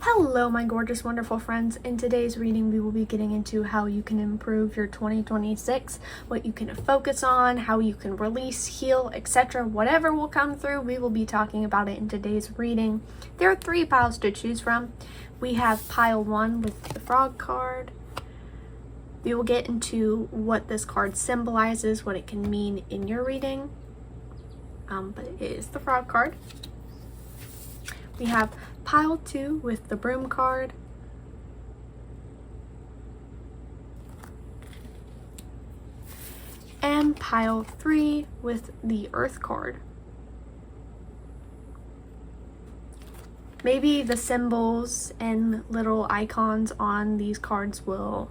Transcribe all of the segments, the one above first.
Hello, my gorgeous, wonderful friends. In today's reading, we will be getting into how you can improve your 2026, what you can focus on, how you can release, heal, etc. Whatever will come through, we will be talking about it in today's reading. There are 3 piles to choose from. We have pile 1 with the frog card. We will get into what this card symbolizes, what it can mean in your reading. But it is the frog card. We have pile 2 with the broom card. And pile 3 with the earth card. Maybe the symbols and little icons on these cards will,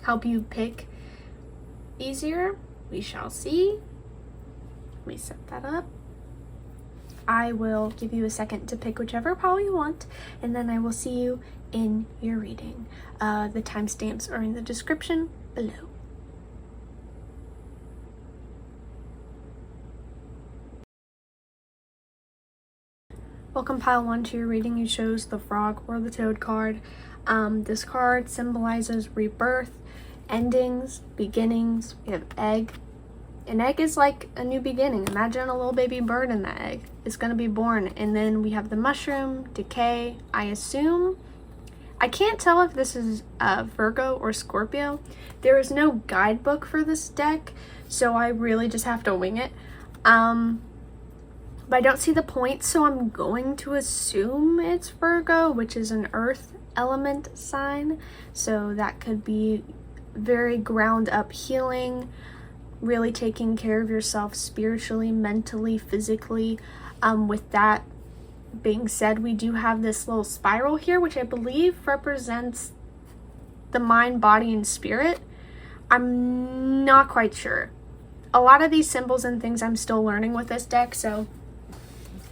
help you pick easier. We shall see. Let me set that up. I will give you a second to pick whichever pile you want, and then I will see you in your reading. The timestamps are in the description below. Welcome pile 1 to your reading. You chose the frog or the toad card. This card symbolizes rebirth, endings, beginnings. We have egg. An egg is like a new beginning. Imagine a little baby bird in that egg. It's going to be born. And then we have the mushroom, decay. I can't tell if this is Virgo or Scorpio. There is no guidebook for this deck, so I really just have to wing it. But I don't see the points, so I'm going to assume it's Virgo, which is an earth element sign. So that could be very ground up healing, really taking care of yourself spiritually, mentally, physically. With that being said, we do have this little spiral here, which I believe represents the mind, body, and spirit. I'm not quite sure. A lot of these symbols and things I'm still learning with this deck, so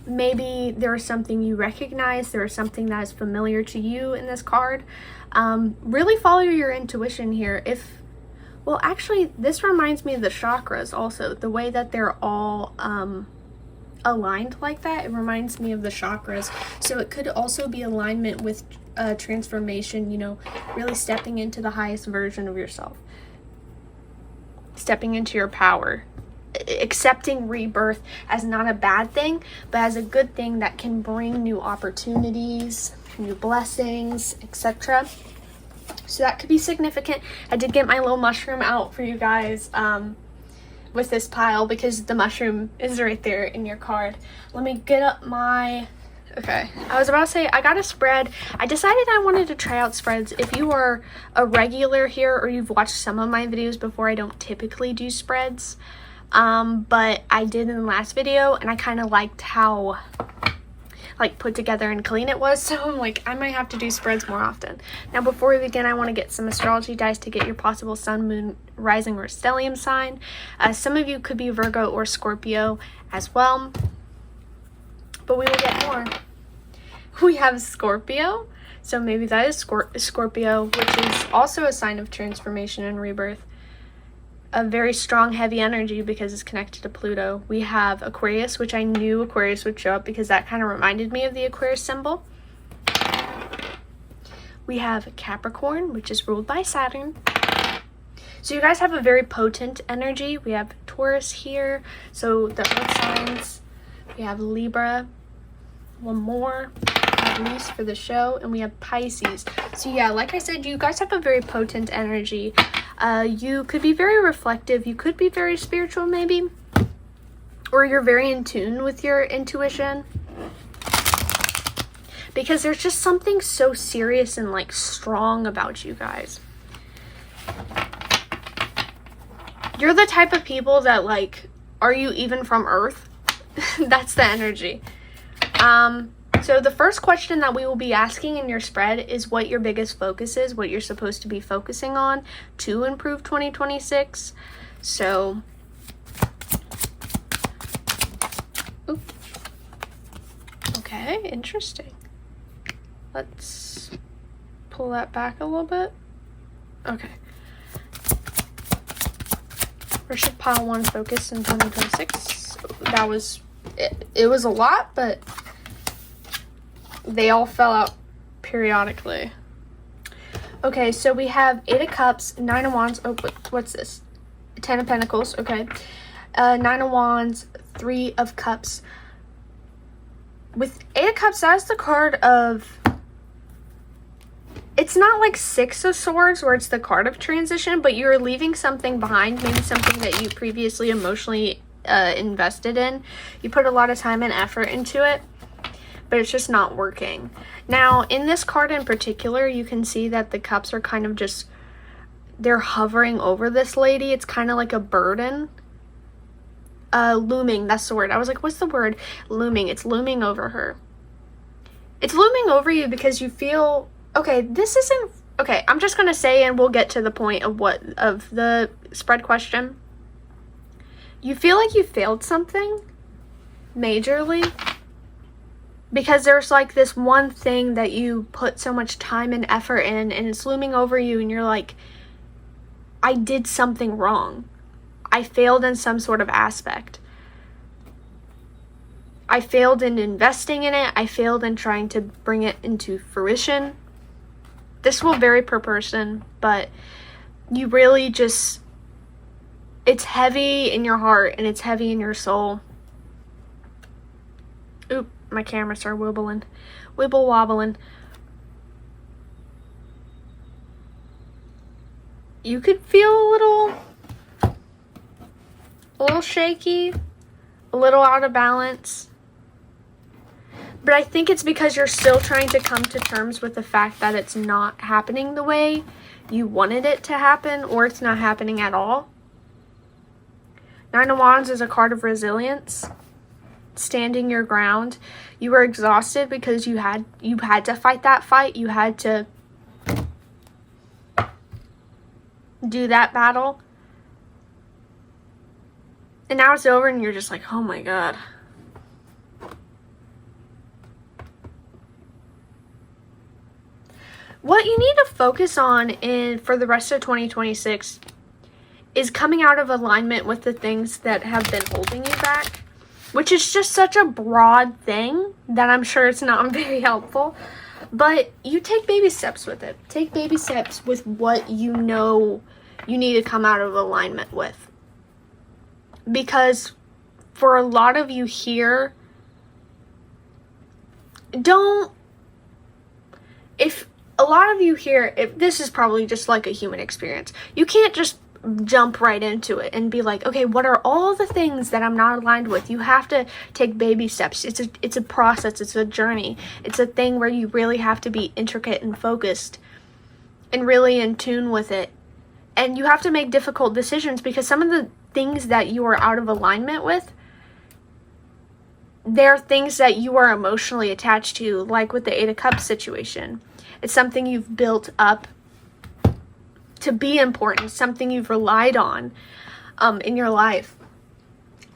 maybe there is something you recognize, there is something that is familiar to you in this card. Really follow your intuition here. Well, actually, this reminds me of the chakras also. The way that they're all aligned like that, it reminds me of the chakras. So it could also be alignment with transformation, really stepping into the highest version of yourself. Stepping into your power. Accepting rebirth as not a bad thing, but as a good thing that can bring new opportunities, new blessings, etc. So that could be significant. I did get my little mushroom out for you guys with this pile because the mushroom is right there in your card. Let me get up okay, I was about to say I got a spread. I decided I wanted to try out spreads. If you are a regular here or you've watched some of my videos before, I don't typically do spreads. But I did in the last video, and I kind of liked how put together and clean it was, so I'm like, I might have to do spreads more often. Now before we begin, I want to get some astrology dice to get your possible sun, moon, rising, or stellium sign. Some of you could be Virgo or Scorpio as well, but we will get more. We have Scorpio, so maybe that is Scorpio, which is also a sign of transformation and rebirth. A very strong, heavy energy because it's connected to Pluto. We have Aquarius, which I knew Aquarius would show up because that kind of reminded me of the Aquarius symbol. We have Capricorn, which is ruled by Saturn. So you guys have a very potent energy. We have Taurus here, so the earth signs. We have Libra, one more, at least for the show, and we have Pisces. So yeah, like I said, you guys have a very potent energy. You could be very reflective. You could be very spiritual, maybe. Or you're very in tune with your intuition. Because there's just something so serious and strong about you guys. You're the type of people that are you even from Earth? That's the energy. So the first question that we will be asking in your spread is what your biggest focus is, what you're supposed to be focusing on to improve 2026. So, okay, interesting. Let's pull that back a little bit. Okay. Where should pile 1 focus in 2026? That was, it was a lot, but they all fell out periodically. Okay, so we have 8 of Cups, 9 of Wands. Oh, what's this? 10 of Pentacles. Okay. 9 of Wands, 3 of Cups. With 8 of Cups, that's the card of... It's not like 6 of Swords where it's the card of transition, but you're leaving something behind. Maybe something that you previously emotionally invested in. You put a lot of time and effort into it, but it's just not working. Now, in this card in particular, you can see that the cups are kind of just, they're hovering over this lady. It's kind of like a burden. Looming, that's the word. I was like, what's the word? Looming. It's looming over her. It's looming over you because you feel, okay, this isn't, okay, I'm just going to say, and we'll get to the point of of the spread question. You feel like you failed something majorly. Because there's like this one thing that you put so much time and effort in, and it's looming over you, and you're like, I did something wrong. I failed in some sort of aspect. I failed in investing in it. I failed in trying to bring it into fruition. This will vary per person, but you really just, it's heavy in your heart and it's heavy in your soul. Oop. My camera started wibbling. Wibble wobbling. You could feel a little shaky, a little out of balance. But I think it's because you're still trying to come to terms with the fact that it's not happening the way you wanted it to happen, or it's not happening at all. 9 of Wands is a card of resilience. Standing your ground. You were exhausted because you had to fight that fight. You had to do that battle. And now it's over and you're just like, oh my God. What you need to focus on for the rest of 2026 is coming out of alignment with the things that have been holding you back. Which is just such a broad thing that I'm sure it's not very helpful. But you take baby steps with it. Take baby steps with what you know you need to come out of alignment with. Because for a lot of you here, if this is probably just like a human experience. You can't just jump right into it and be like, okay, what are all the things that I'm not aligned with? You have to take baby steps. It's a process. It's a journey. It's a thing where you really have to be intricate and focused and really in tune with it. And you have to make difficult decisions because some of the things that you are out of alignment with, they're things that you are emotionally attached to, like with the 8 of Cups situation. It's something you've built up to be important, something you've relied on in your life.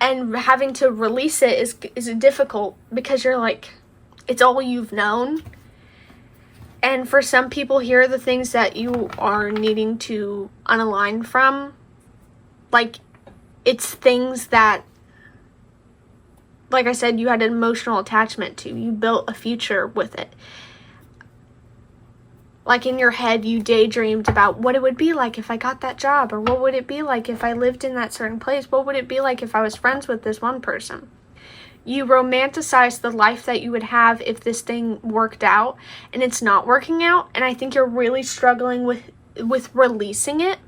And having to release it is difficult because you're like, it's all you've known. And for some people here, the things that you are needing to unalign from, like, it's things that, like I said, you had an emotional attachment to. You built a future with it. Like in your head, you daydreamed about what it would be like if I got that job, or what would it be like if I lived in that certain place? What would it be like if I was friends with this one person? You romanticize the life that you would have if this thing worked out, and it's not working out. And I think you're really struggling with releasing it.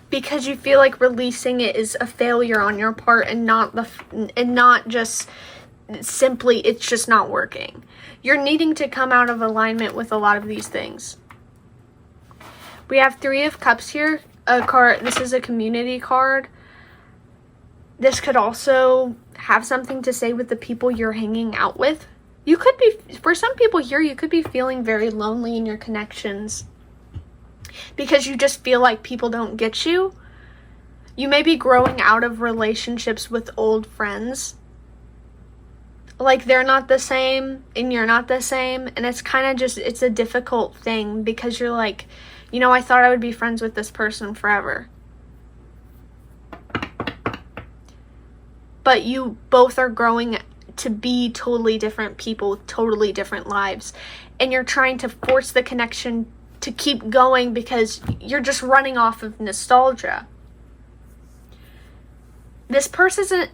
Because you feel like releasing it is a failure on your part, and not just simply it's just not working. You're needing to come out of alignment with a lot of these things. We have 3 of Cups here. A card. This is a community card. This could also have something to say with the people you're hanging out with. You could be, for some people here, you could be feeling very lonely in your connections. Because you just feel like people don't get you. You may be growing out of relationships with old friends. Like they're not the same and you're not the same. And it's kind of just, it's a difficult thing because you're like, you know, I thought I would be friends with this person forever. but you both are growing to be totally different people with totally different lives, and you're trying to force the connection to keep going because you're just running off of nostalgia. This person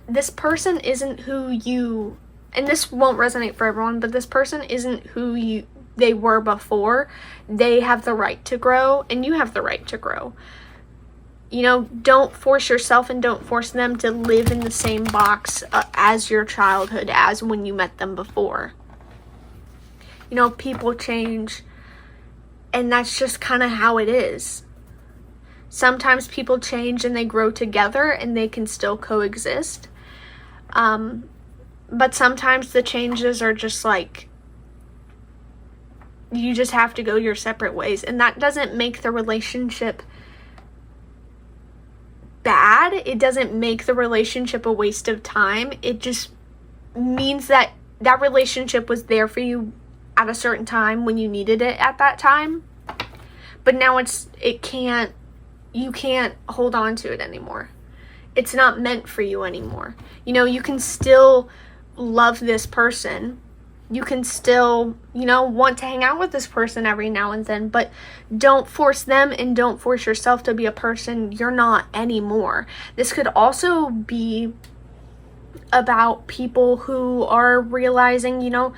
isn't who you, and this won't resonate for everyone, but this person isn't who they were before. They have the right to grow, and you have the right to grow. You know, don't force yourself and don't force them to live in the same box as your childhood, as when you met them before. You know, people change, and that's just kind of how it is. Sometimes people change and they grow together and they can still coexist. But sometimes the changes are just like, you just have to go your separate ways. And that doesn't make the relationship bad. It doesn't make the relationship a waste of time. It just means that that relationship was there for you at a certain time when you needed it at that time. But now you can't hold on to it anymore. It's not meant for you anymore. You know, you can still love this person. You can still, you know, want to hang out with this person every now and then, but don't force them and don't force yourself to be a person you're not anymore. This could also be about people who are realizing, you know,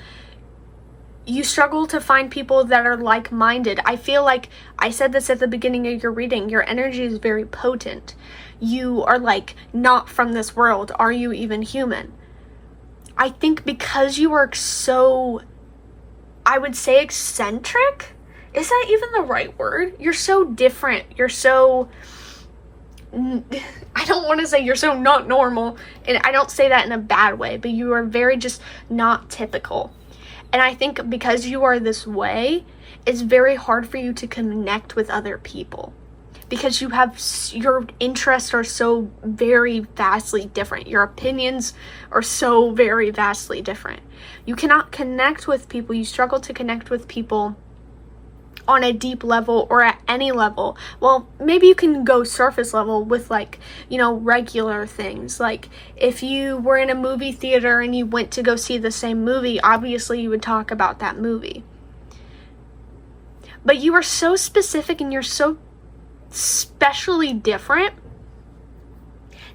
you struggle to find people that are like-minded. I feel like I said this at the beginning of your reading. Your energy is very potent. You are like not from this world. Are you even human? I think because you are so, I would say eccentric. Is that even the right word? You're so different. You're so, I don't want to say you're so not normal. And I don't say that in a bad way, but you are very just not typical. And I think because you are this way, it's very hard for you to connect with other people. Because your interests are so very vastly different. Your opinions are so very vastly different. You cannot connect with people. You struggle to connect with people on a deep level or at any level. Well, maybe you can go surface level with, like, you know, regular things. Like if you were in a movie theater and you went to go see the same movie, obviously you would talk about that movie. But you are so specific and you're so specially different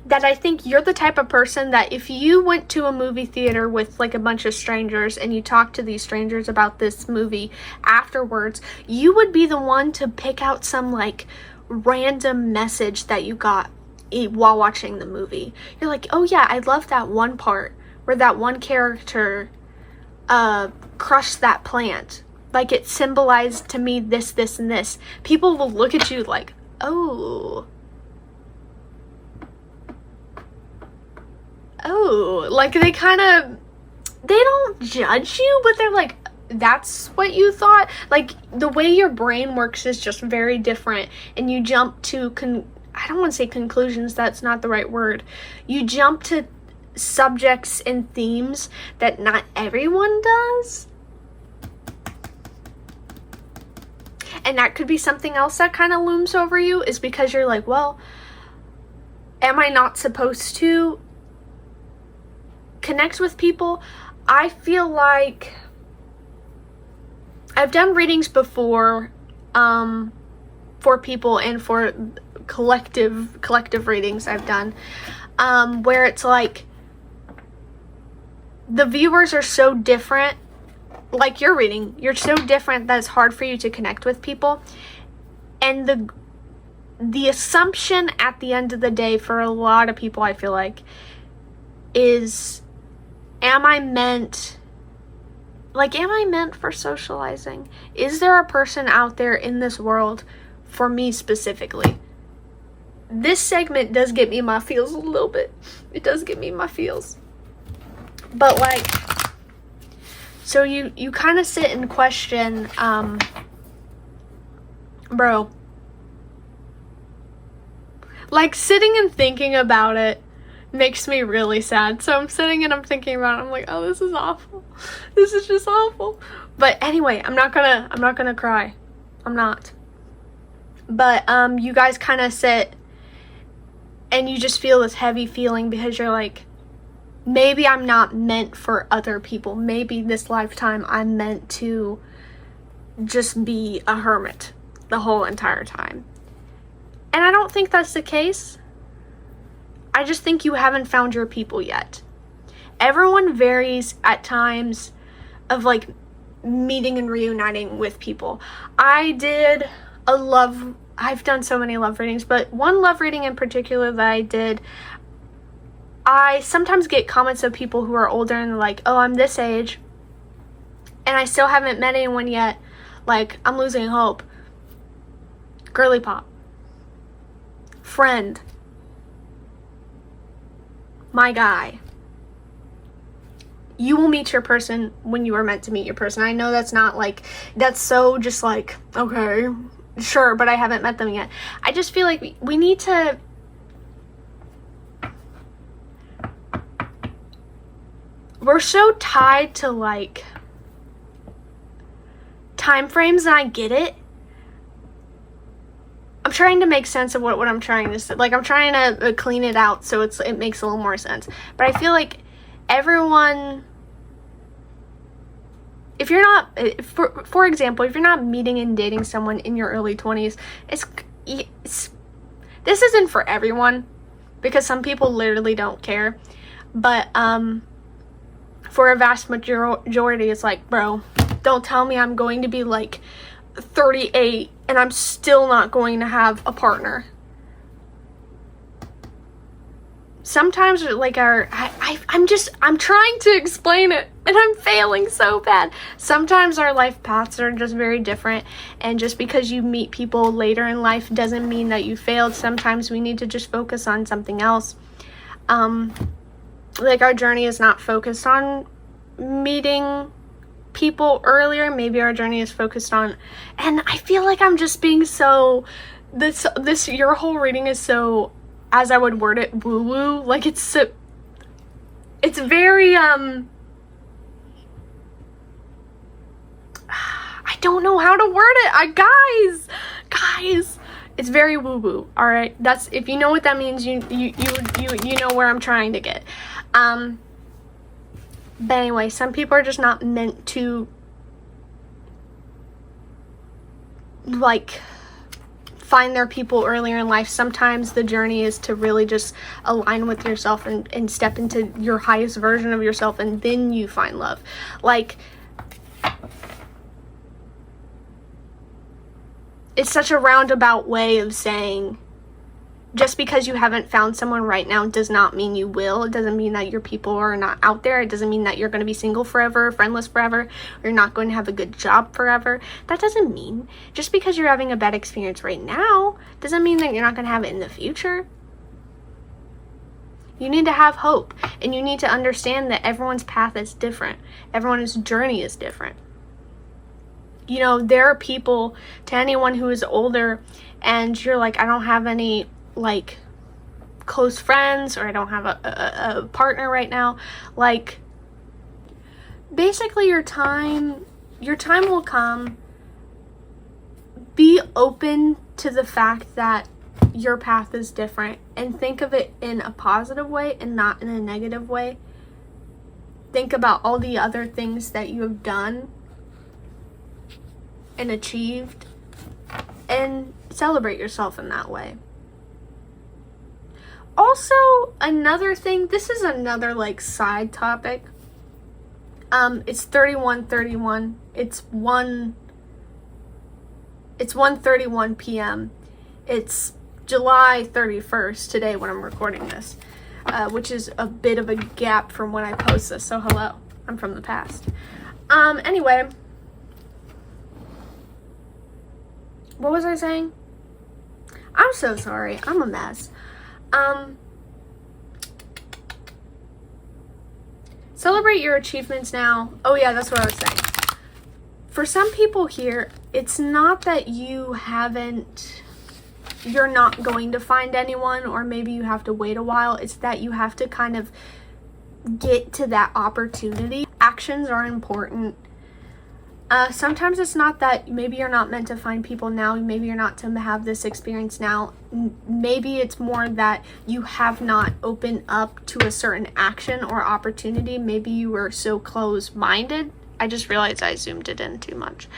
that I think you're the type of person that if you went to a movie theater with like a bunch of strangers and you talked to these strangers about this movie afterwards, you would be the one to pick out some like random message that you got while watching the movie. You're like, oh yeah, I love that one part where that one character crushed that plant. Like it symbolized to me this, this, and this. People will look at you like, oh, like they don't judge you, but they're like, that's what you thought? Like the way your brain works is just very different, and you jump to, I don't want to say conclusions, that's not the right word. You jump to subjects and themes that not everyone does. And that could be something else that kind of looms over you, is because you're like, well, am I not supposed to connect with people? I feel like I've done readings before for people and for collective readings I've done where it's like the viewers are so different. Like your reading, you're so different that it's hard for you to connect with people. And the assumption at the end of the day for a lot of people, I feel like, is, am I meant for socializing? Is there a person out there in this world for me specifically? This segment does get me my feels a little bit. It does get me my feels. But like, so you kind of sit and question, bro, like sitting and thinking about it makes me really sad. So I'm sitting and I'm thinking about it. I'm like, oh, this is awful. This is just awful. But anyway, I'm not gonna cry. I'm not. But you guys kind of sit and you just feel this heavy feeling because you're like, maybe I'm not meant for other people. Maybe this lifetime I'm meant to just be a hermit the whole entire time. And I don't think that's the case. I just think you haven't found your people yet. Everyone varies at times of like meeting and reuniting with people. I've done so many love readings, but one love reading in particular that I did, I sometimes get comments of people who are older and they're like, oh, I'm this age and I still haven't met anyone yet. Like, I'm losing hope. Girly pop. Friend. My guy. You will meet your person when you are meant to meet your person. I know that's not like, that's so just like, okay, sure, but I haven't met them yet. I just feel like we need to we're so tied to like time frames, and I get it. I'm trying to make sense of what I'm trying to say. Like, I'm trying to clean it out so it makes a little more sense. But I feel like everyone, if you're not, for example, if you're not meeting and dating someone in your early 20s, this isn't for everyone, because some people literally don't care. But for a vast majority, it's like, bro, don't tell me I'm going to be like 38 and I'm still not going to have a partner. Sometimes like I'm trying to explain it and I'm failing so bad. Sometimes our life paths are just very different, and just because you meet people later in life doesn't mean that you failed. Sometimes we need to just focus on something else. Like, our journey is not focused on meeting people earlier. Maybe our journey is focused on, and I feel like I'm just being so, this your whole reading is so, as I would word it, woo-woo. Like, it's very, I don't know how to word it. Guys, it's very woo-woo, all right? That's, if you know what that means, you know where I'm trying to get. But anyway, some people are just not meant to, like, find their people earlier in life. Sometimes the journey is to really just align with yourself and step into your highest version of yourself, and then you find love. Like, it's such a roundabout way of saying, just because you haven't found someone right now does not mean you will. It doesn't mean that your people are not out there. It doesn't mean that you're going to be single forever, friendless forever, or you're not going to have a good job forever. That doesn't mean, just because you're having a bad experience right now doesn't mean that you're not going to have it in the future. You need to have hope, and you need to understand that everyone's path is different. Everyone's journey is different. You know, there are people, to anyone who is older and you're like, I don't have any like close friends, or I don't have a partner right now. Like, basically your time will come. Be open to the fact that your path is different, and think of it in a positive way and not in a negative way. Think about all the other things that you have done and achieved, and celebrate yourself in that way. Also, another thing, this is another like side topic. It's 31:31. It's 1:31 p.m. It's July 31st today when I'm recording this, which is a bit of a gap from when I post this. So hello, I'm from the past. Anyway, what was I saying? I'm so sorry. I'm a mess. Celebrate your achievements now. Oh yeah, that's what I was saying. For some people here, it's not that you're not going to find anyone, or maybe you have to wait a while. It's that you have to kind of get to that opportunity. Actions are important. Sometimes it's not that maybe you're not meant to find people now, maybe you're not to have this experience now. Maybe it's more that you have not opened up to a certain action or opportunity. Maybe you were so close-minded. I just realized I zoomed it in too much.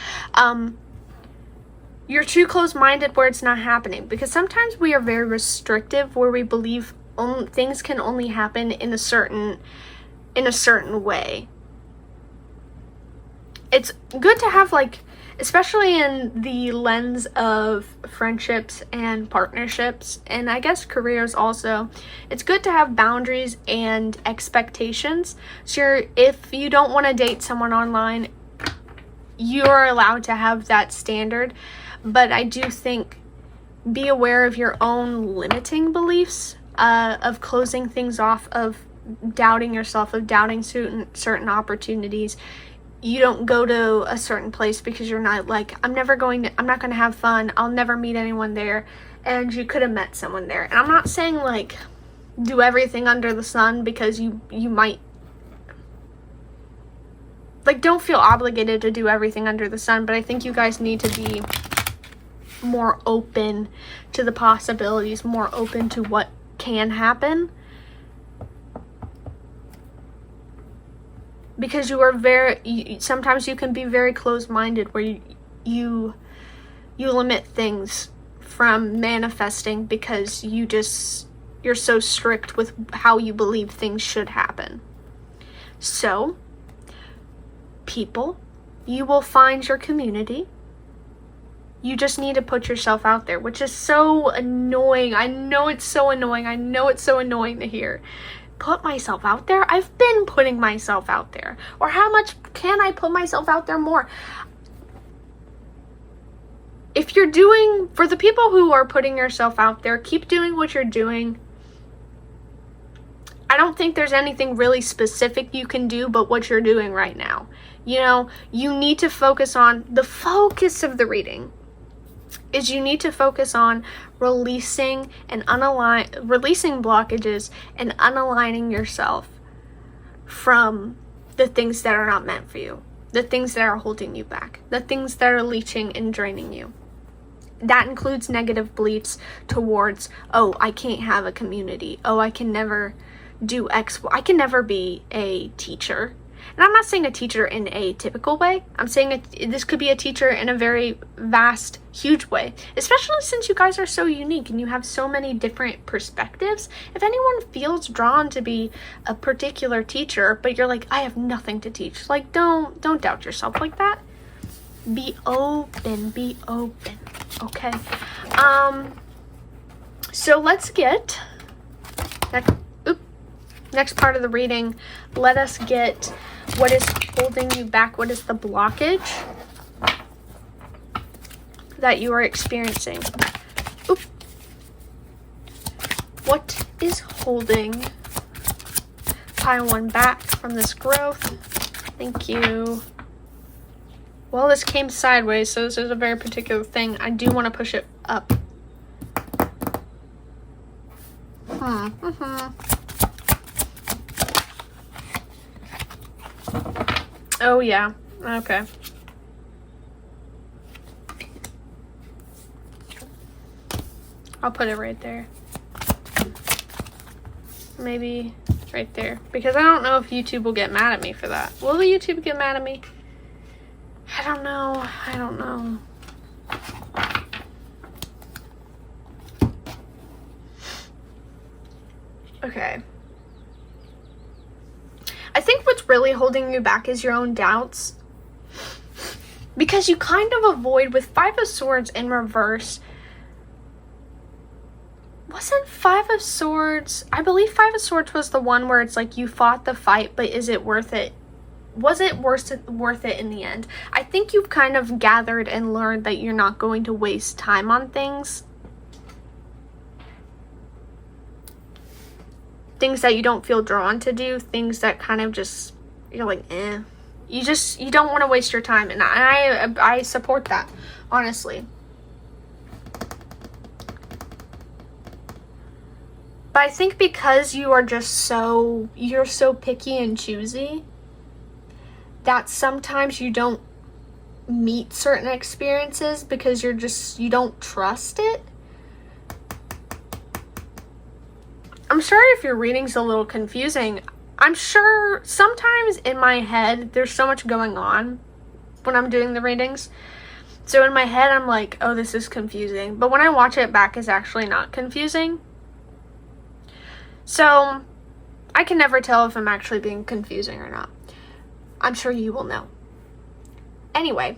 You're too close-minded where it's not happening, because sometimes we are very restrictive where we believe things can only happen in a certain way. It's good to have, like, especially in the lens of friendships and partnerships, and I guess careers also, it's good to have boundaries and expectations. So if you don't want to date someone online, you're allowed to have that standard. But I do think, be aware of your own limiting beliefs, of closing things off, of doubting yourself, of doubting certain opportunities. You don't go to a certain place because you're not like, I'm not going to have fun, I'll never meet anyone there, and you could have met someone there. And I'm not saying, like, do everything under the sun, because you might, like, don't feel obligated to do everything under the sun, but I think you guys need to be more open to the possibilities, more open to what can happen. Because you are sometimes you can be very closed-minded where you limit things from manifesting because you're so strict with how you believe things should happen. So, people, you will find your community. You just need to put yourself out there, which is so annoying. I know it's so annoying. I know it's so annoying to hear. Put myself out there? I've been putting myself out there. Or how much can I put myself out there more? If you're doing, for the people who are putting yourself out there, keep doing what you're doing. I don't think there's anything really specific you can do but what you're doing right now. You know, you need to focus on, the focus of the reading is you need to focus on releasing blockages and unaligning yourself from the things that are not meant for you, the things that are holding you back, the things that are leeching and draining you. That includes negative beliefs towards, oh, I can't have a community, oh, I can never do X, I can never be a teacher. And I'm not saying a teacher in a typical way. I'm saying this could be a teacher in a very vast, huge way. Especially since you guys are so unique and you have so many different perspectives. If anyone feels drawn to be a particular teacher, but you're like, I have nothing to teach. Like, don't doubt yourself like that. Be open. Okay. So let's get next part of the reading. Let us get what is holding you back. What is the blockage that you are experiencing? What is holding pile one back from this growth? Thank you. Well, this came sideways, so this is a very particular thing. I do want to push it up. Oh, yeah. Okay. I'll put it right there. Maybe right there. Because I don't know if YouTube will get mad at me for that. Will the YouTube get mad at me? I don't know. Okay. I think what's really holding you back is your own doubts. Because you kind of avoid, with Five of Swords in reverse. Wasn't Five of Swords, I believe Five of Swords was the one where it's like you fought the fight, but is it worth it? Was it worth it in the end? I think you've kind of gathered and learned that you're not going to waste time on things. Things that you don't feel drawn to do, things that kind of just, you're like, eh. You don't want to waste your time, and I support that, honestly. But I think because you are just you're so picky and choosy, that sometimes you don't meet certain experiences because you don't trust it. I'm sorry if your reading's a little confusing. I'm sure sometimes in my head there's so much going on when I'm doing the readings. So in my head I'm like, oh, this is confusing. But when I watch it back, it's actually not confusing. So I can never tell if I'm actually being confusing or not. I'm sure you will know. Anyway.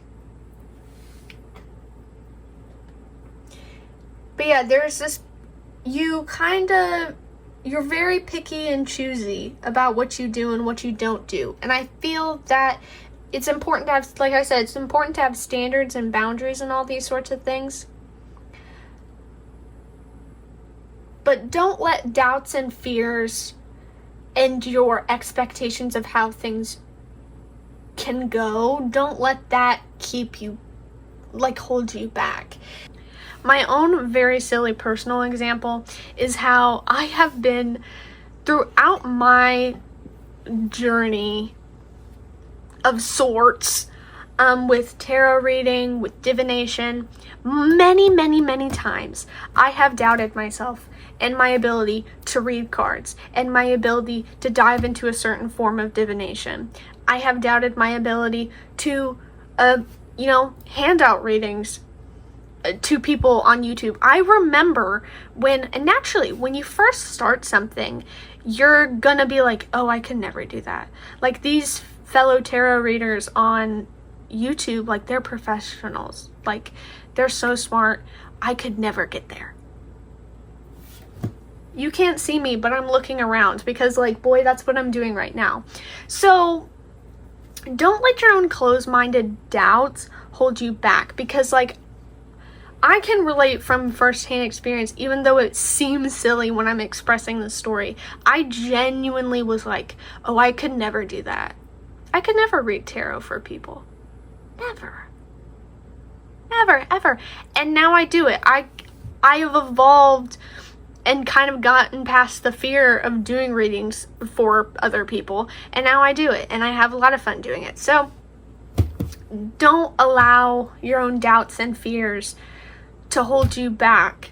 But yeah, there's this, you're very picky and choosy about what you do and what you don't do. And I feel that it's important to have, like I said, it's important to have standards and boundaries and all these sorts of things. But don't let doubts and fears and your expectations of how things can go, don't let that keep you, hold you back. My own very silly personal example is how I have been, throughout my journey of sorts, with tarot reading, with divination, many times I have doubted myself and my ability to read cards and my ability to dive into a certain form of divination. I have doubted my ability to, hand out readings to people on YouTube. I remember and naturally, when you first start something, you're gonna be like, oh, I could never do that. Like these fellow tarot readers on YouTube, like they're professionals. Like they're so smart. I could never get there. You can't see me, but I'm looking around because boy, that's what I'm doing right now. So don't let your own closed-minded doubts hold you back, because I can relate from firsthand experience, even though it seems silly when I'm expressing the story. I genuinely was like, oh, I could never do that. I could never read tarot for people. Never. Never, ever. And now I do it. I have evolved and kind of gotten past the fear of doing readings for other people. And now I do it. And I have a lot of fun doing it. So don't allow your own doubts and fears to hold you back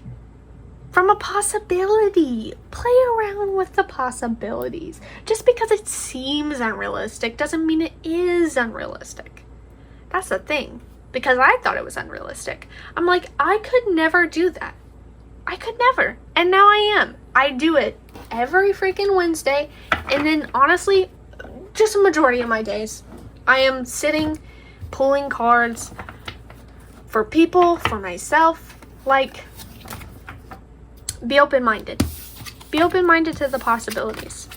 from a possibility. Play around with the possibilities. Just because it seems unrealistic doesn't mean it is unrealistic. That's the thing. Because I thought it was unrealistic. I'm like, I could never do that. I could never. And now I am. I do it every freaking Wednesday. And then honestly, just a majority of my days, I am sitting, pulling cards for people, for myself. Be open-minded. Be open-minded to the possibilities.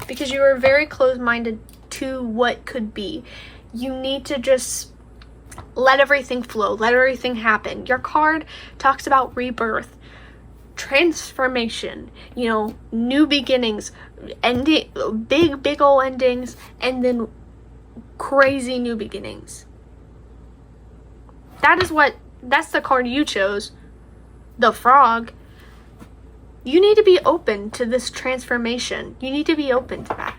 Because you are very closed-minded to what could be. You need to just let everything flow. Let everything happen. Your card talks about rebirth, transformation, new beginnings, ending, big old endings, and then crazy new beginnings. That's the card you chose, the frog. You need to be open to this transformation. You need to be open to that.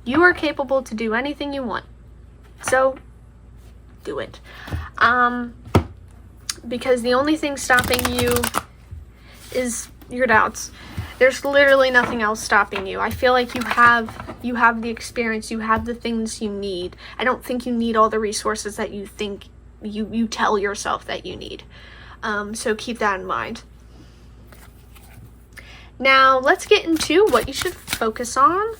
You are capable to do anything you want. So, do it. Because the only thing stopping you is your doubts. There's literally nothing else stopping you. I feel like you have the experience, you have the things you need. I don't think you need all the resources that you think you tell yourself that you need. So keep that in mind. Now, let's get into what you should focus on.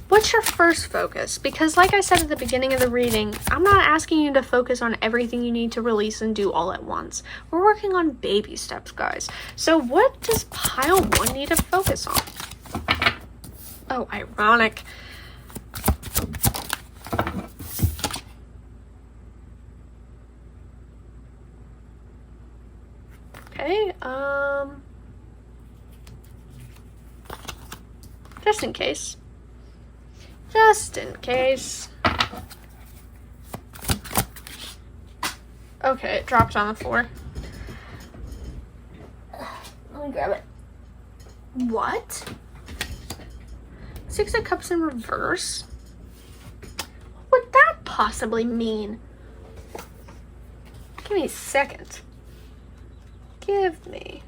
What's your first focus? Because like I said at the beginning of the reading, I'm not asking you to focus on everything you need to release and do all at once. We're working on baby steps, guys. So what does pile 1 need to focus on? Oh, ironic. Okay, just in case. Just in case. Okay, it dropped on the floor. Let me grab it. What? 6 of Cups in reverse? What would that possibly mean? Give me a second. Give me.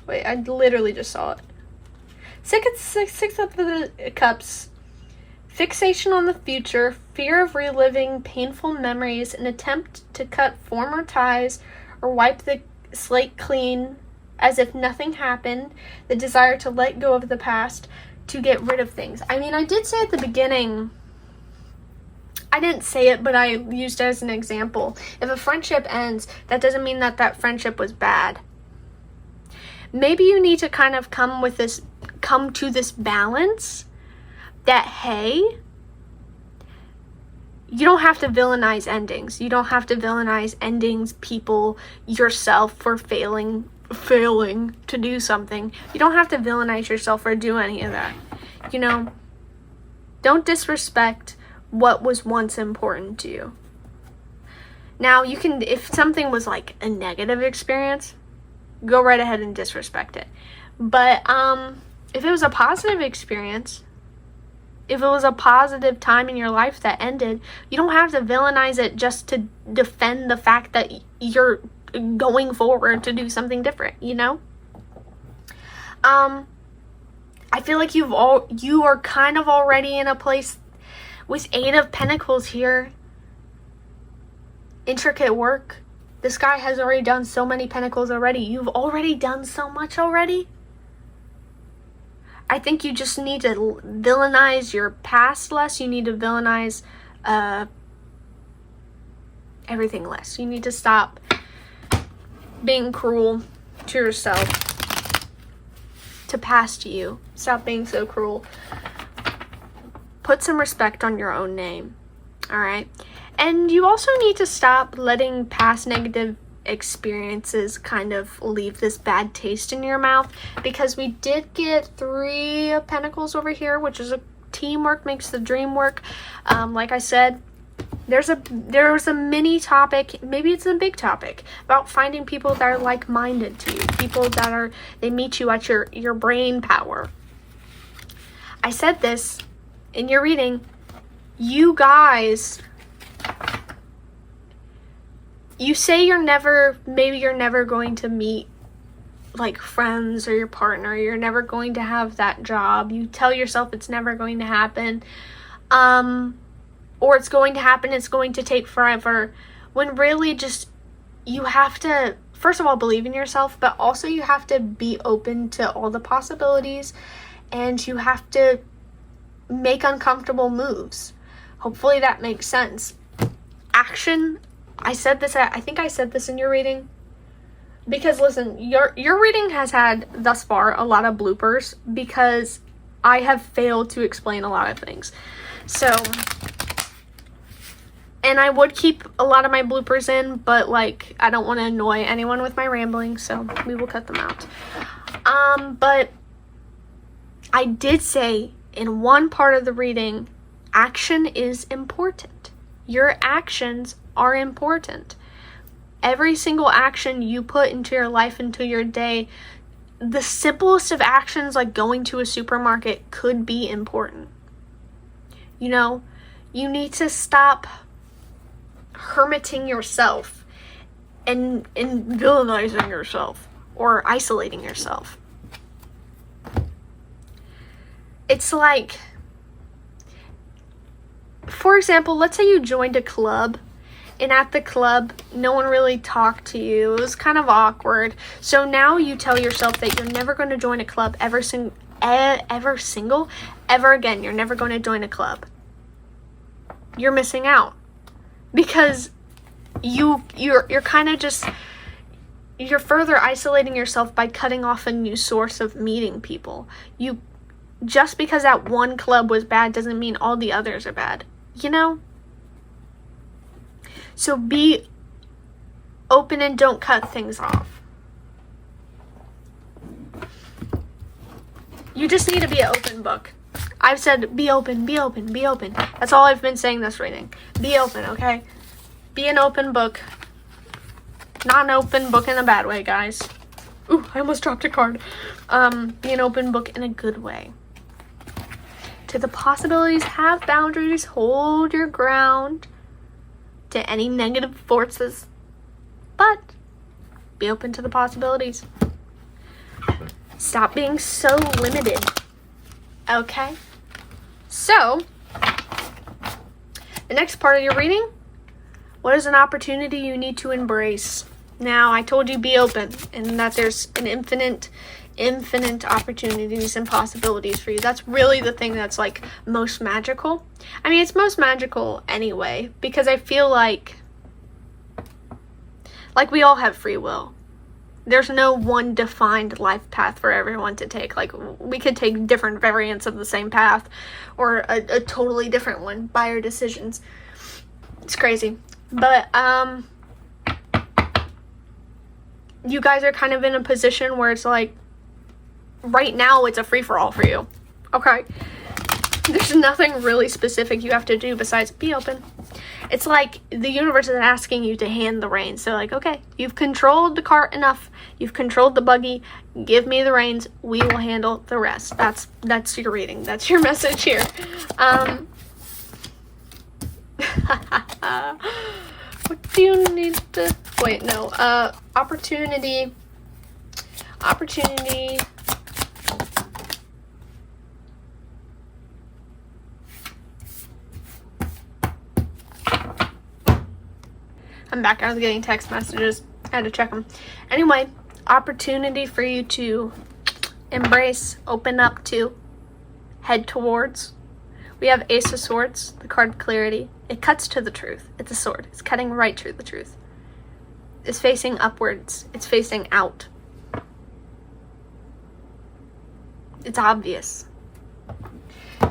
Wait, I literally just saw it. Six of the Cups. Fixation on the future, fear of reliving painful memories, an attempt to cut former ties or wipe the slate clean as if nothing happened, the desire to let go of the past, to get rid of things. I mean, I did say at the beginning, I didn't say it, but I used it as an example. If a friendship ends, that doesn't mean that that friendship was bad. Maybe you need to kind of come to this balance that, hey, you don't have to villainize endings. You don't have to villainize endings, people, yourself for failing to do something. You don't have to villainize yourself or do any of that. You know, don't disrespect what was once important to you. Now, you can, if something was like a negative experience, go right ahead and disrespect it. But if it was a positive experience, if it was a positive time in your life that ended, you don't have to villainize it just to defend the fact that you're going forward to do something different, you know? I feel like you are kind of already in a place with 8 of Pentacles here. Intricate work. This guy has already done so many Pentacles already. You've already done so much already. I think you just need to villainize your past less. You need to villainize everything less. You need to stop being cruel to yourself, to past you. Stop being so cruel. Put some respect on your own name. All right? And you also need to stop letting past negative experiences kind of leave this bad taste in your mouth, because we did get 3 of Pentacles over here, which is a teamwork makes the dream work. Like I said, there's a mini topic, maybe it's a big topic, about finding people that are like-minded to you, people that they meet you at your brain power. I said this in your reading. You guys, you say maybe you're never going to meet like friends or your partner. You're never going to have that job. You tell yourself it's never going to happen. Or it's going to happen, it's going to take forever. When really just, you have to, first of all, believe in yourself, but also you have to be open to all the possibilities, and you have to make uncomfortable moves. Hopefully that makes sense. Action. I think I said this in your reading, because listen, your reading has had thus far a lot of bloopers because I have failed to explain a lot of things. So, and I would keep a lot of my bloopers in, but like, I don't want to annoy anyone with my rambling, so we will cut them out. But I did say in one part of the reading, action is important. Your actions are important. Every single action you put into your life, into your day, the simplest of actions like going to a supermarket could be important. You know, you need to stop hermiting yourself and villainizing yourself or isolating yourself. It's like, for example, let's say you joined a club, and at the club, no one really talked to you. It was kind of awkward. So now you tell yourself that you're never going to join a club ever again. You're never going to join a club. You're missing out, because you're kind of just, you're further isolating yourself by cutting off a new source of meeting people. Just because that one club was bad doesn't mean all the others are bad, you know? So be open and don't cut things off. You just need to be an open book. I've said be open, be open, be open. That's all I've been saying this reading. Be open, okay? Be an open book. Not an open book in a bad way, guys. Ooh, I almost dropped a card. Be an open book in a good way. To the possibilities, have boundaries, hold your ground. to any negative forces, but be open to the possibilities. Stop being so limited. Okay? So, the next part of your reading, what is an opportunity you need to embrace? Now, I told you be open and that there's an infinite opportunities and possibilities for you. That's really the thing that's like most magical. I mean, it's most magical anyway, because I feel like we all have free will. There's no one defined life path for everyone to take. Like, we could take different variants of the same path, or a totally different one by our decisions. It's crazy. But, you guys are kind of in a position where it's like, right now it's a free-for-all for you. Okay? There's nothing really specific you have to do besides be open. It's like the universe is asking you to hand the reins. So like, okay, you've controlled the cart enough. You've controlled the buggy. Give me the reins. We will handle the rest. That's your reading. That's your message here. What do you need to... Wait, no. Opportunity. I'm back. I was getting text messages. I had to check them. Anyway, opportunity for you to embrace, open up to, head towards. We have Ace of Swords, the card clarity. It cuts to the truth. It's a sword. It's cutting right to the truth. It's facing upwards. It's facing out. It's obvious.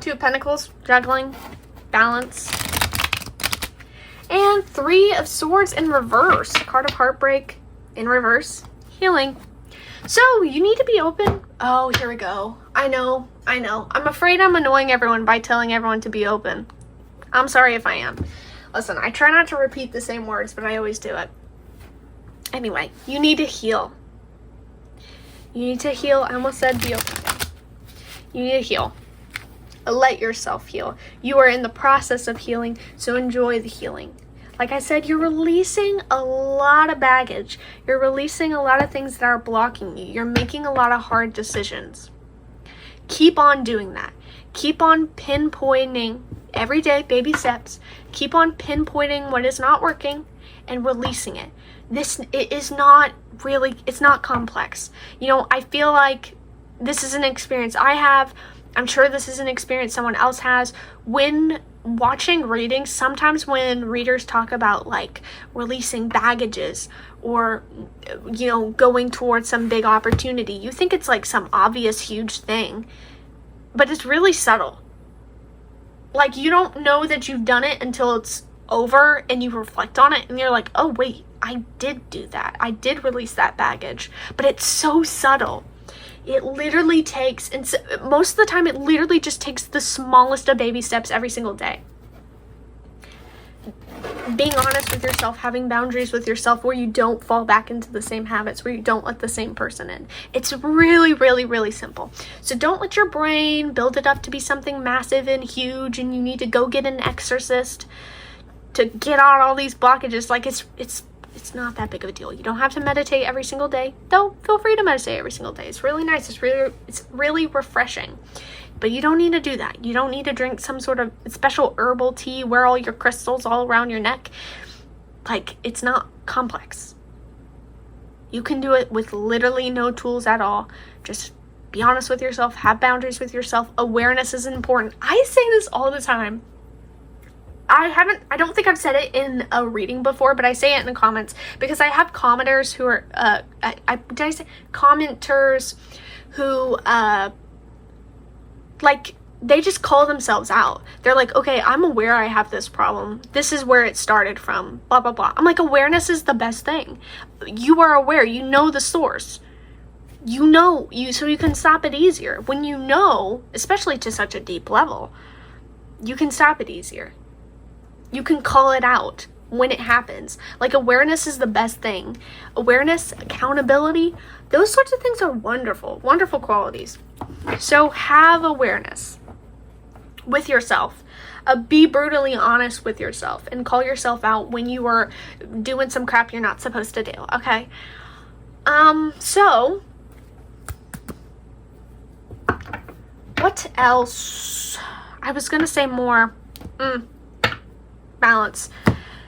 Two of Pentacles, juggling, balance. And Three of Swords in reverse. Card of Heartbreak in reverse. Healing. So, you need to be open. Oh, here we go. I know. I'm afraid I'm annoying everyone by telling everyone to be open. I'm sorry if I am. Listen, I try not to repeat the same words, but I always do it. Anyway, you need to heal. You need to heal. I almost said be open. You need to heal. Let yourself heal. You are in the process of healing, so enjoy the healing. Like I said, you're releasing a lot of baggage. You're releasing a lot of things that are blocking you. You're making a lot of hard decisions. Keep on doing that. Keep on pinpointing every day, baby steps. Keep on pinpointing what is not working and releasing it. It is not really, it's not complex. You know, I feel like this is an experience I have. I'm sure this is an experience someone else has. When watching readings, sometimes when readers talk about like releasing baggages or, you know, going towards some big opportunity, you think it's like some obvious huge thing, but it's really subtle. Like, you don't know that you've done it until it's over and you reflect on it and you're like, oh wait, I did do that. I did release that baggage, but it's so subtle. It literally takes, and most of the time, it literally just takes the smallest of baby steps every single day. Being honest with yourself, having boundaries with yourself where you don't fall back into the same habits, where you don't let the same person in. It's really, really, really simple. So don't let your brain build it up to be something massive and huge and you need to go get an exorcist to get out all these blockages. Like, it's not that big of a deal. You don't have to meditate every single day. Though, feel free to meditate every single day. It's really nice. It's really refreshing. But you don't need to do that. You don't need to drink some sort of special herbal tea, wear all your crystals all around your neck. Like, it's not complex. You can do it with literally no tools at all. Just be honest with yourself. Have boundaries with yourself. Awareness is important. I say this all the time. I don't think I've said it in a reading before, but I say it in the comments because I have commenters who are, commenters who, like, they just call themselves out. They're like, okay, I'm aware I have this problem. This is where it started from, blah, blah, blah. I'm like, awareness is the best thing. You are aware. You know the source. You know, so you can stop it easier. When you know, especially to such a deep level, you can stop it easier. You can call it out when it happens. Like, awareness is the best thing. Awareness, accountability, those sorts of things are wonderful, wonderful qualities. So have awareness with yourself Be brutally honest with yourself and call yourself out when you are doing some crap you're not supposed to do, okay? So what else? I was gonna say more. Balance.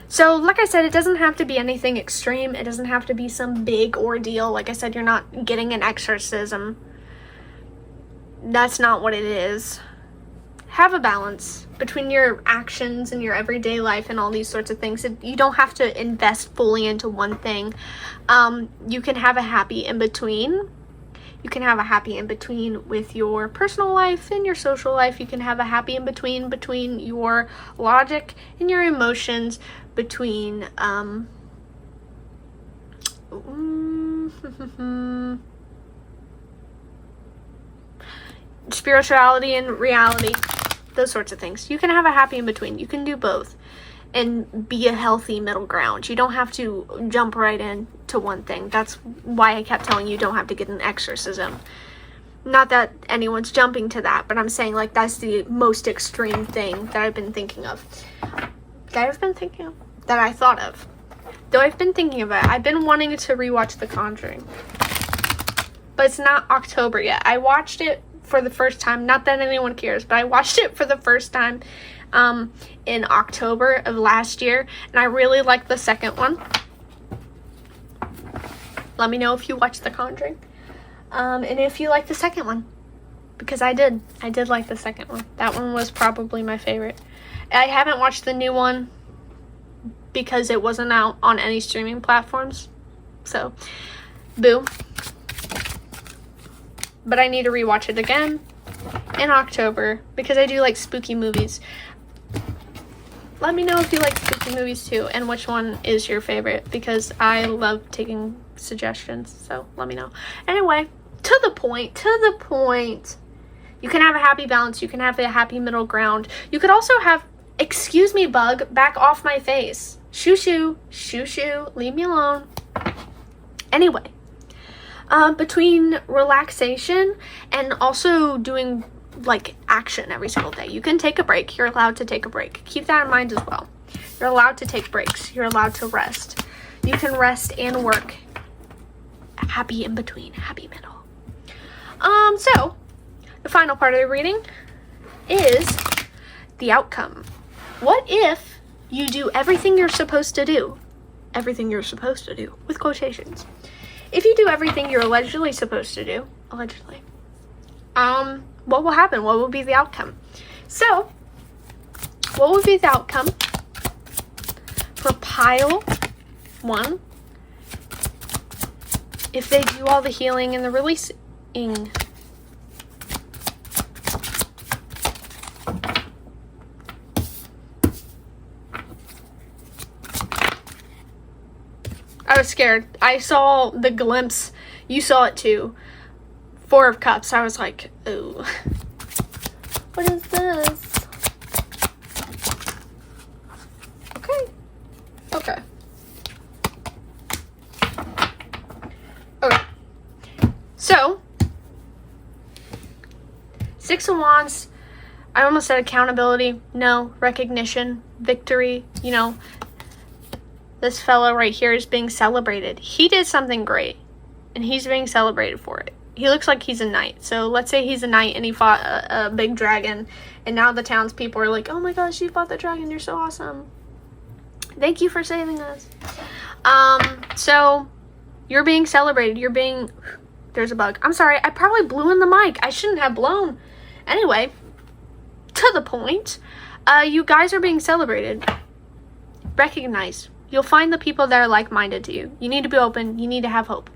So like I said, it doesn't have to be anything extreme. It doesn't have to be some big ordeal. Like I said, you're not getting an exorcism. That's not what it is. Have a balance between your actions and your everyday life and all these sorts of things. You don't have to invest fully into one thing. You can have a happy in between. You can have a happy in between with your personal life and your social life. You can have a happy in between your logic and your emotions, between spirituality and reality, those sorts of things. You can have a happy in between. You can do both and be a healthy middle ground. You don't have to jump right into one thing. That's why I kept telling you don't have to get an exorcism. Not that anyone's jumping to that, but I'm saying like that's the most extreme thing that I've been thinking of. That I thought of. Though I've been thinking of it. I've been wanting to rewatch The Conjuring. But it's not October yet. I watched it for the first time. Not that anyone cares, but I watched it for the first time in October of last year, and I really liked the second one. Let me know if you watched The Conjuring, and if you like the second one, because I did like the second one. That one was probably my favorite. I haven't watched the new one because it wasn't out on any streaming platforms, so boo. But I need to rewatch it again in October because I do like spooky movies. Let me know if you like spooky movies too, and which one is your favorite, because I love taking suggestions, so let me know. Anyway, to the point. You can have a happy balance. You can have a happy middle ground. You could also have, excuse me, bug, back off my face. Shoo shoo, leave me alone. Anyway, between relaxation and also doing like action every single day. You can take a break. You're allowed to take a break. Keep that in mind as well. You're allowed to take breaks. You're allowed to rest. You can rest and work. Happy in between. Happy middle. So the final part of the reading is the outcome. What if you do everything you're supposed to do? Everything you're supposed to do, with quotations. If you do everything you're allegedly supposed to do, what will happen? What will be the outcome? So, what would be the outcome for pile 1 if they do all the healing and the releasing? I was scared. I saw the glimpse. You saw it too. 4 of Cups. I was like, ooh. What is this? Okay. So, 6 of Wands. I almost said accountability. No. Recognition. Victory. You know, this fellow right here is being celebrated. He did something great, and he's being celebrated for it. He looks like he's a knight. So let's say he's a knight and he fought a big dragon, and now the townspeople are like, oh my gosh, you fought the dragon, you're so awesome. Thank you for saving us. So you're being celebrated. There's a bug. I'm sorry, I probably blew in the mic. I shouldn't have blown. Anyway, to the point, you guys are being celebrated. Recognize. You'll find the people that are like-minded to you. You need to be open. You need to have hope.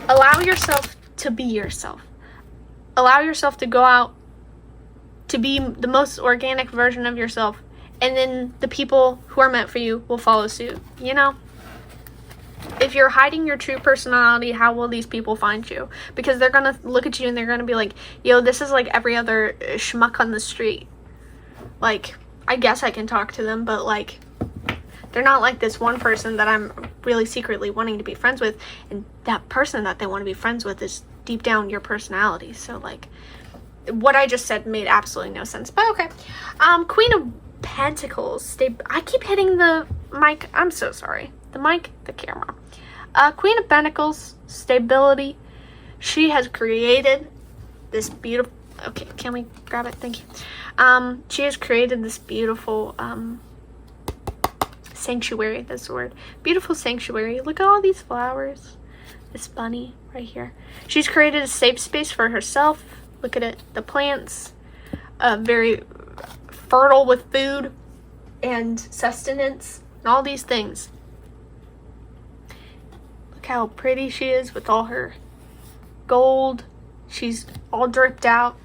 Allow yourself to be yourself. Allow yourself to go out to be the most organic version of yourself, and then the people who are meant for you will follow suit. You know? If you're hiding your true personality, how will these people find you? Because they're going to look at you and they're going to be like, yo, this is like every other schmuck on the street. Like, I guess I can talk to them, but like, they're not like this one person that I'm really secretly wanting to be friends with, and that person that they want to be friends with is deep down your personality. So like, what I just said made absolutely no sense, but okay. Queen of Pentacles. I keep hitting the mic. I'm so sorry. The mic, the camera. Queen of Pentacles, stability. She has created this beautiful... Okay, can we grab it? Thank you. She has created this beautiful sanctuary. That's the word. Beautiful sanctuary. Look at all these flowers. This bunny right here. She's created a safe space for herself. Look at it. The plants. Very fertile with food and sustenance and all these things. Look how pretty she is with all her gold. She's all dripped out.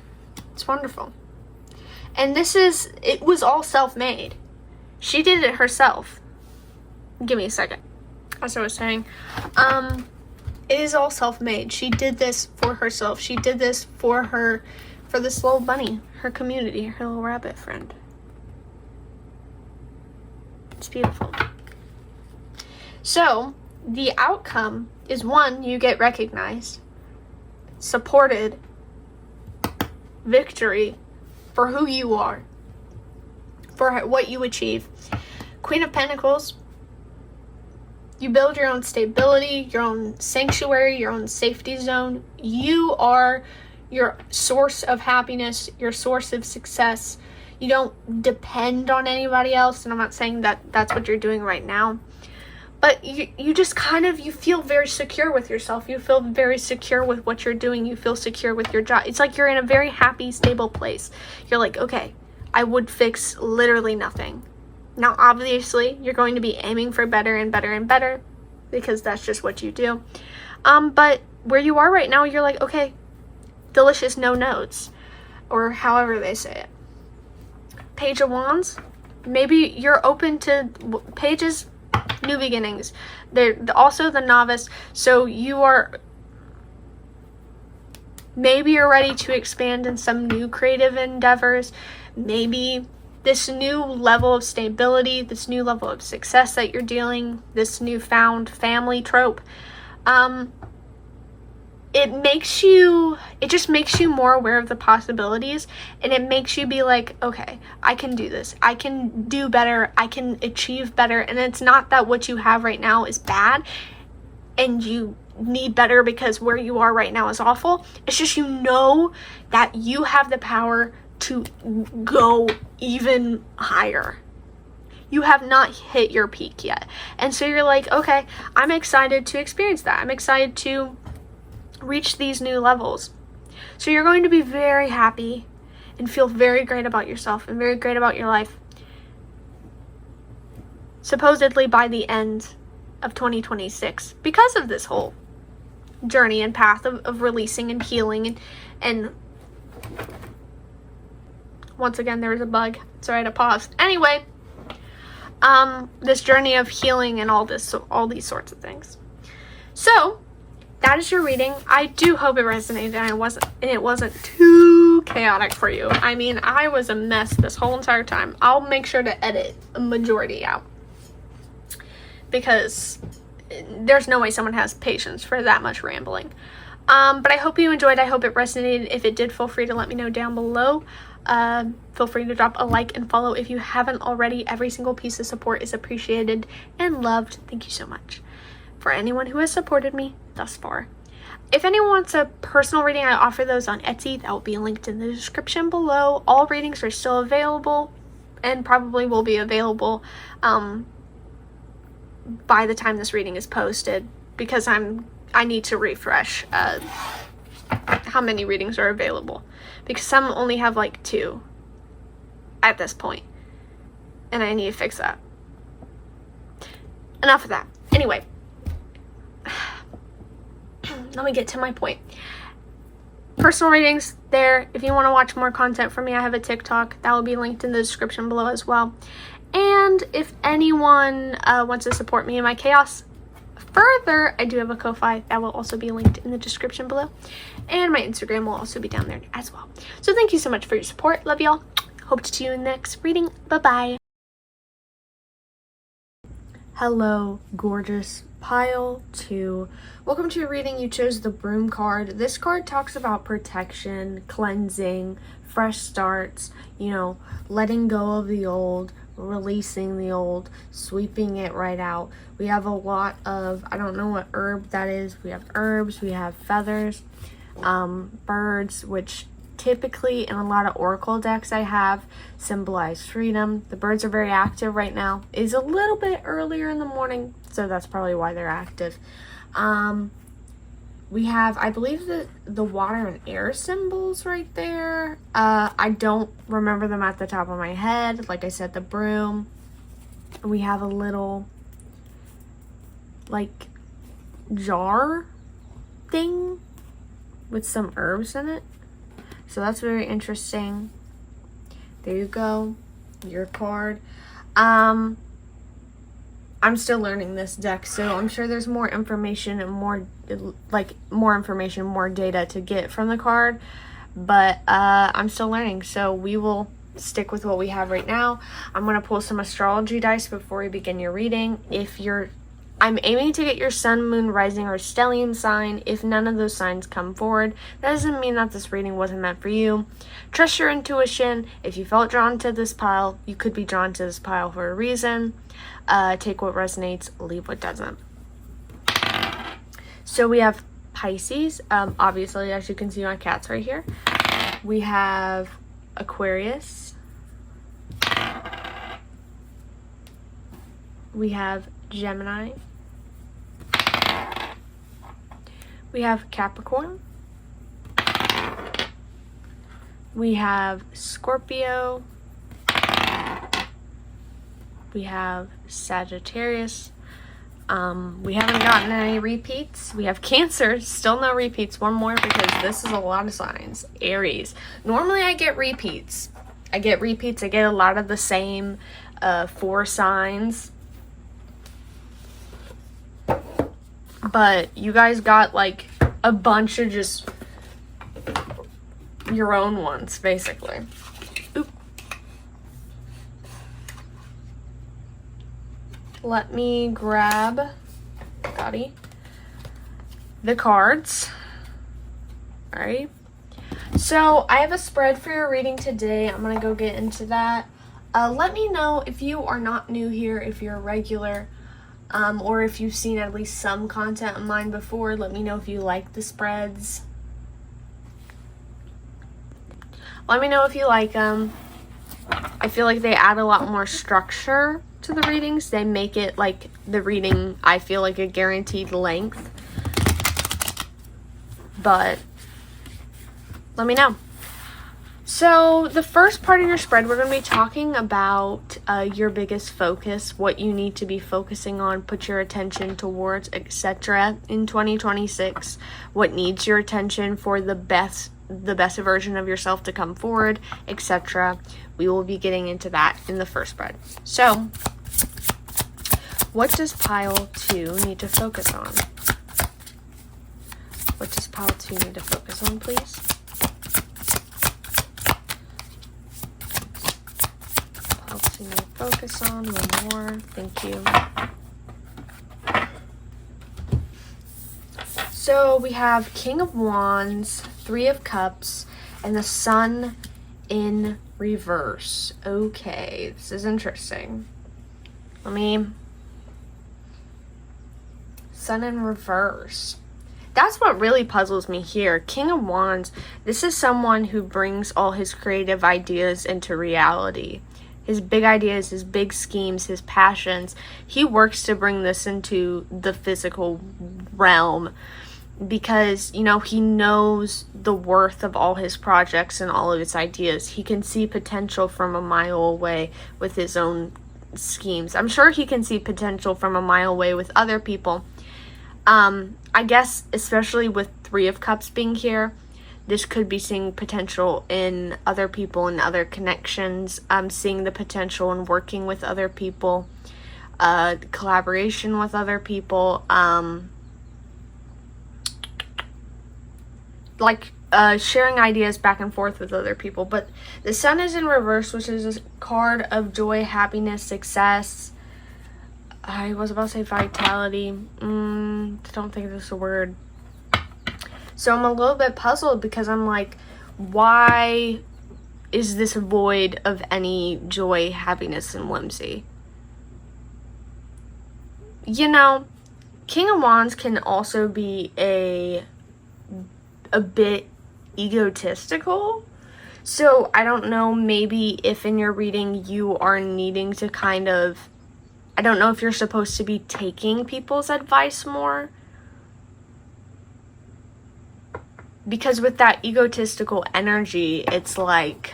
It's wonderful. And it was all self-made. She did it herself. Give me a second. As I was saying, it is all self-made. She did this for herself. She did this for this little bunny, her community, her little rabbit friend. It's beautiful. So, the outcome is, one, you get recognized, supported, victory for who you are, for what you achieve. Queen of Pentacles, you build your own stability, your own sanctuary, your own safety zone. You are your source of happiness, your source of success. You don't depend on anybody else, and I'm not saying that that's what you're doing right now. But you just you feel very secure with yourself. You feel very secure with what you're doing. You feel secure with your job. It's like you're in a very happy, stable place. You're like, okay, I would fix literally nothing. Now, obviously, you're going to be aiming for better and better and better because that's just what you do. But where you are right now, you're like, okay, delicious no notes, or however they say it. Page of Wands, maybe you're open to pages, new beginnings. They're also the Novice, so maybe you're ready to expand in some new creative endeavors. Maybe this new level of stability, this new level of success that you're dealing, this newfound family trope, it just makes you more aware of the possibilities, and it makes you be like, okay, I can do this. I can do better. I can achieve better. And it's not that what you have right now is bad and you need better because where you are right now is awful. It's just, you know that you have the power to go even higher. You have not hit your peak yet. And so you're like, okay, I'm excited to experience that. I'm excited to reach these new levels. So you're going to be very happy and feel very great about yourself and very great about your life, supposedly by the end of 2026, because of this whole journey and path of releasing and healing and once again there was a bug, so I had to pause. Anyway, this journey of healing and all these sorts of things. So that is your reading. I do hope it resonated and it wasn't too chaotic for you. I mean, I was a mess this whole entire time. I'll make sure to edit a majority out because there's no way someone has patience for that much rambling. But I hope you enjoyed. I hope it resonated. If it did, feel free to let me know down below. Feel free to drop a like and follow if you haven't already. Every single piece of support is appreciated and loved. Thank you so much for anyone who has supported me thus far. If anyone wants a personal reading, I offer those on Etsy. That will be linked in the description below. All readings are still available and probably will be available by the time this reading is posted, because I need to refresh how many readings are available, because some only have like 2 at this point, and I need to fix that. Enough of that. Anyway, let me get to my point. Personal readings there. If you want to watch more content from me, I have a TikTok that will be linked in the description below as well. And if anyone wants to support me in my chaos further, I do have a Ko-Fi that will also be linked in the description below, and my Instagram will also be down there as well. So thank you so much for your support. Love y'all. Hope to see you in the next reading. Bye bye. Hello, gorgeous pile 2. Welcome to your reading. You chose the Broom card. This card talks about protection, cleansing, fresh starts, letting go of the old, releasing the old, sweeping it right out. We have a lot of, I don't know what herb that is. We have herbs, we have feathers, birds, which typically in a lot of oracle decks I have symbolize freedom. The birds are very active right now. It's a little bit earlier in the morning, so that's probably why they're active. We have, I believe, the water and air symbols right there. I don't remember them at the top of my head. Like I said, the broom. We have a little jar thing with some herbs in it. So that's very interesting. There you go. Your card. I'm still learning this deck, so I'm sure there's more information and more data to get from the card. But I'm still learning, so we will stick with what we have right now. I'm going to pull some astrology dice before we begin your reading. I'm aiming to get your sun, moon, rising, or stellium sign. If none of those signs come forward, that doesn't mean that this reading wasn't meant for you. Trust your intuition. If you felt drawn to this pile, you could be drawn to this pile for a reason. Take what resonates, leave what doesn't. So we have Pisces. Obviously, as you can see, my cat's right here. We have Aquarius. We have Gemini. We have Capricorn. We have Scorpio. We have Sagittarius. We haven't gotten any repeats. We have Cancer. Still no repeats. One more because this is a lot of signs. Aries. Normally I get repeats. I get a lot of the same 4 signs. But you guys got a bunch of just your own ones, basically. Oop. Let me grab, the cards. Alright. So, I have a spread for your reading today. I'm going to go get into that. Let me know if you are not new here, if you're a regular. Or if you've seen at least some content of mine before. Let me know if you like the spreads. Let me know if you like them. I feel like they add a lot more structure to the readings. They make it the reading, I feel like, a guaranteed length. But let me know. So the first part of your spread, we're going to be talking about your biggest focus, what you need to be focusing on, put your attention towards, etc. in 2026, what needs your attention for the best version of yourself to come forward, etc. We will be getting into that in the first spread. So, what does pile 2 need to focus on? What does pile 2 need to focus on, please? Focus on one more. Thank you. So we have King of Wands, 3 of Cups, and the Sun in reverse. Okay, this is interesting. Sun in reverse. That's what really puzzles me here. King of Wands, this is someone who brings all his creative ideas into reality. His big ideas, his big schemes, his passions. He works to bring this into the physical realm because, he knows the worth of all his projects and all of his ideas. He can see potential from a mile away with his own schemes. I'm sure he can see potential from a mile away with other people. I guess, especially with 3 of Cups being here, this could be seeing potential in other people and other connections. Seeing the potential in working with other people, collaboration with other people, sharing ideas back and forth with other people. But the Sun is in reverse, which is a card of joy, happiness, success, I was about to say vitality. Don't think this is a word. So I'm a little bit puzzled because I'm like, why is this void of any joy, happiness, and whimsy? You know, King of Wands can also be a bit egotistical. So I don't know, maybe if in your reading you are needing to kind of, I don't know if you're supposed to be taking people's advice more. Because with that egotistical energy, it's like,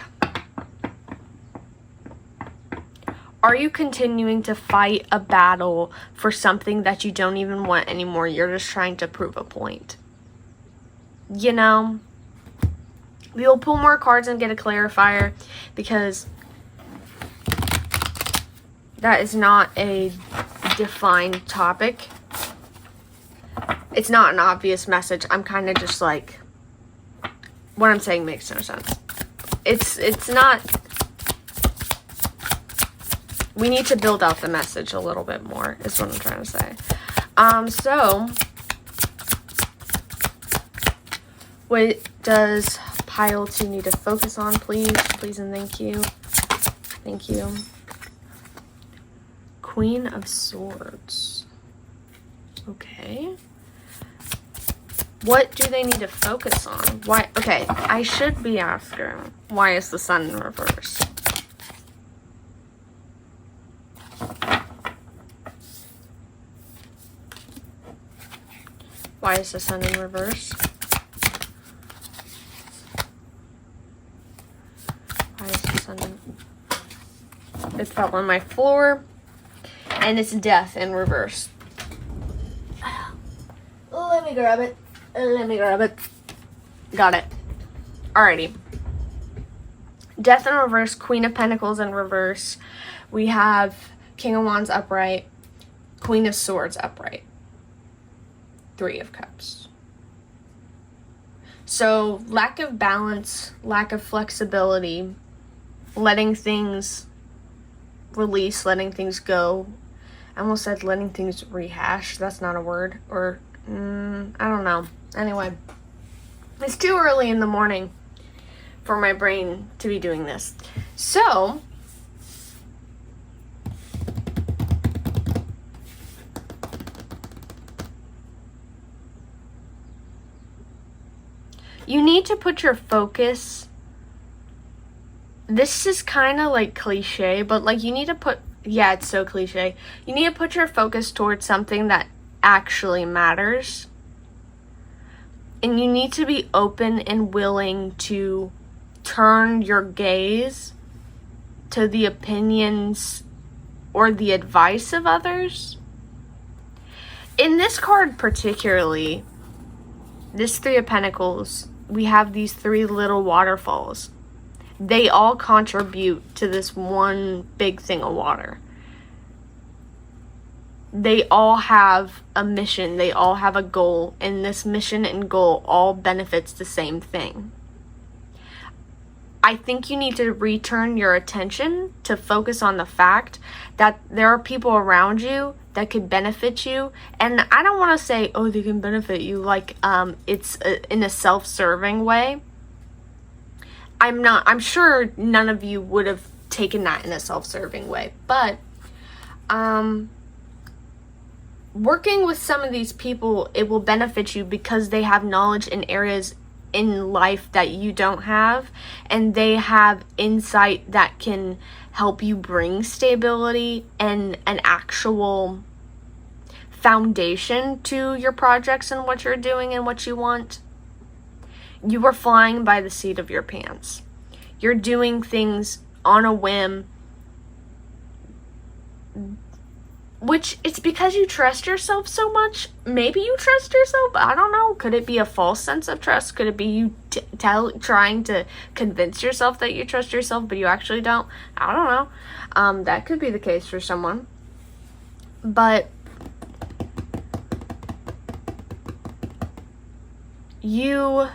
are you continuing to fight a battle for something that you don't even want anymore? You're just trying to prove a point. You know? We'll pull more cards and get a clarifier, because that is not a defined topic. It's not an obvious message. I'm kind of just like, what I'm saying makes no sense. It's not, we need to build out the message a little bit more, is what I'm trying to say. So, what does pile 2 need to focus on, please? Please and thank you. Thank you. Queen of Swords. Okay. What do they need to focus on? Why? Okay, I should be asking, why is the Sun in reverse? Why is the Sun in reverse? Why is the Sun in... It fell on my floor. And it's Death in reverse. Let me grab it. Got it. Alrighty. Death in reverse, Queen of Pentacles in reverse. We have King of Wands upright, Queen of Swords upright, 3 of Cups. So, lack of balance, lack of flexibility, letting things release, letting things go. I almost said letting things rehash. That's not a word. Or, I don't know. Anyway, it's too early in the morning for my brain to be doing this. So, you need to put your focus, this is kind of like cliche, but like you need to put, yeah, it's so cliche. You need to put your focus towards something that actually matters. And you need to be open and willing to turn your gaze to the opinions or the advice of others. In this card particularly, this 3 of Pentacles, we have these 3 little waterfalls. They all contribute to this one big thing of water. They all have a mission. They all have a goal. And this mission and goal all benefits the same thing. I think you need to return your attention to focus on the fact that there are people around you that could benefit you. And I don't want to say, oh, they can benefit you like it's in a self-serving way. I'm sure none of you would have taken that in a self-serving way. But working with some of these people, it will benefit you because they have knowledge in areas in life that you don't have, and they have insight that can help you bring stability and an actual foundation to your projects and what you're doing and what you want. You are flying by the seat of your pants. You're doing things on a whim, which it's because you trust yourself so much. Maybe you trust yourself. I don't know. Could it be a false sense of trust? Could it be you trying to convince yourself that you trust yourself, but you actually don't? I don't know. That could be the case for someone. But you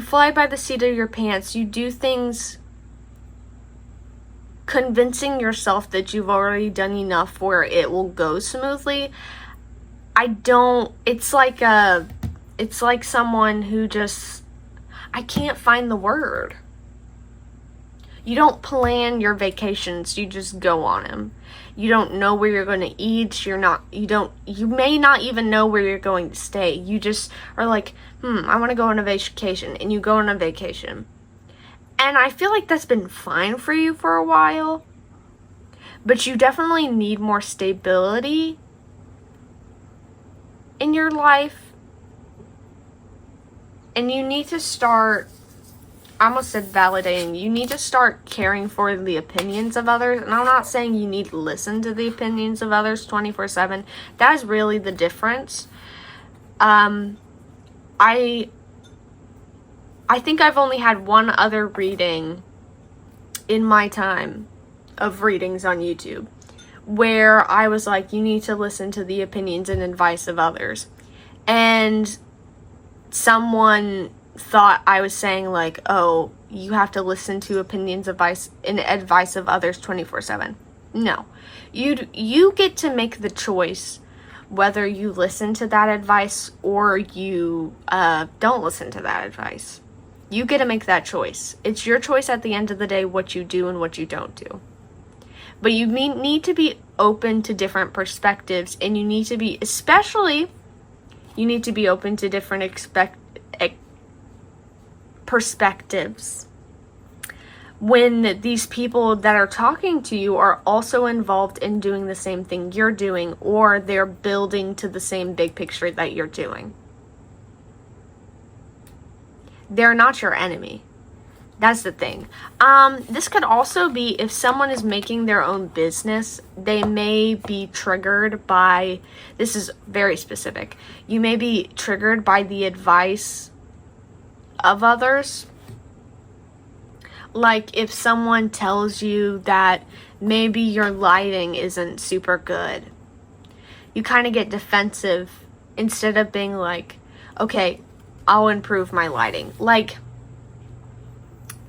fly by the seat of your pants. You do things convincing yourself that you've already done enough where it will go smoothly. It's like someone who just, I can't find the word. You don't plan your vacations, you just go on them. You don't know where you're going to eat, you may not even know where you're going to stay. You just are like, I want to go on a vacation, and you go on a vacation. And I feel like that's been fine for you for a while, but you definitely need more stability in your life. And you need to start, I almost said validating, you need to start caring for the opinions of others. And I'm not saying you need to listen to the opinions of others 24/7. That is really the difference. I think I've only had one other reading in my time of readings on YouTube where I was like, you need to listen to the opinions and advice of others. And someone thought I was saying like, oh, you have to listen to opinions, advice, and advice of others 24/7. No. You get to make the choice whether you listen to that advice or you don't listen to that advice. You get to make that choice. It's your choice at the end of the day what you do and what you don't do. But you need to be open to different perspectives, and you need to be open to different perspectives when these people that are talking to you are also involved in doing the same thing you're doing, or they're building to the same big picture that you're doing. They're not your enemy. That's the thing. This could also be if someone is making their own business, they may be triggered by, this is very specific, you may be triggered by the advice of others. Like if someone tells you that maybe your lighting isn't super good, you kind of get defensive instead of being like, okay, I'll improve my lighting. Like,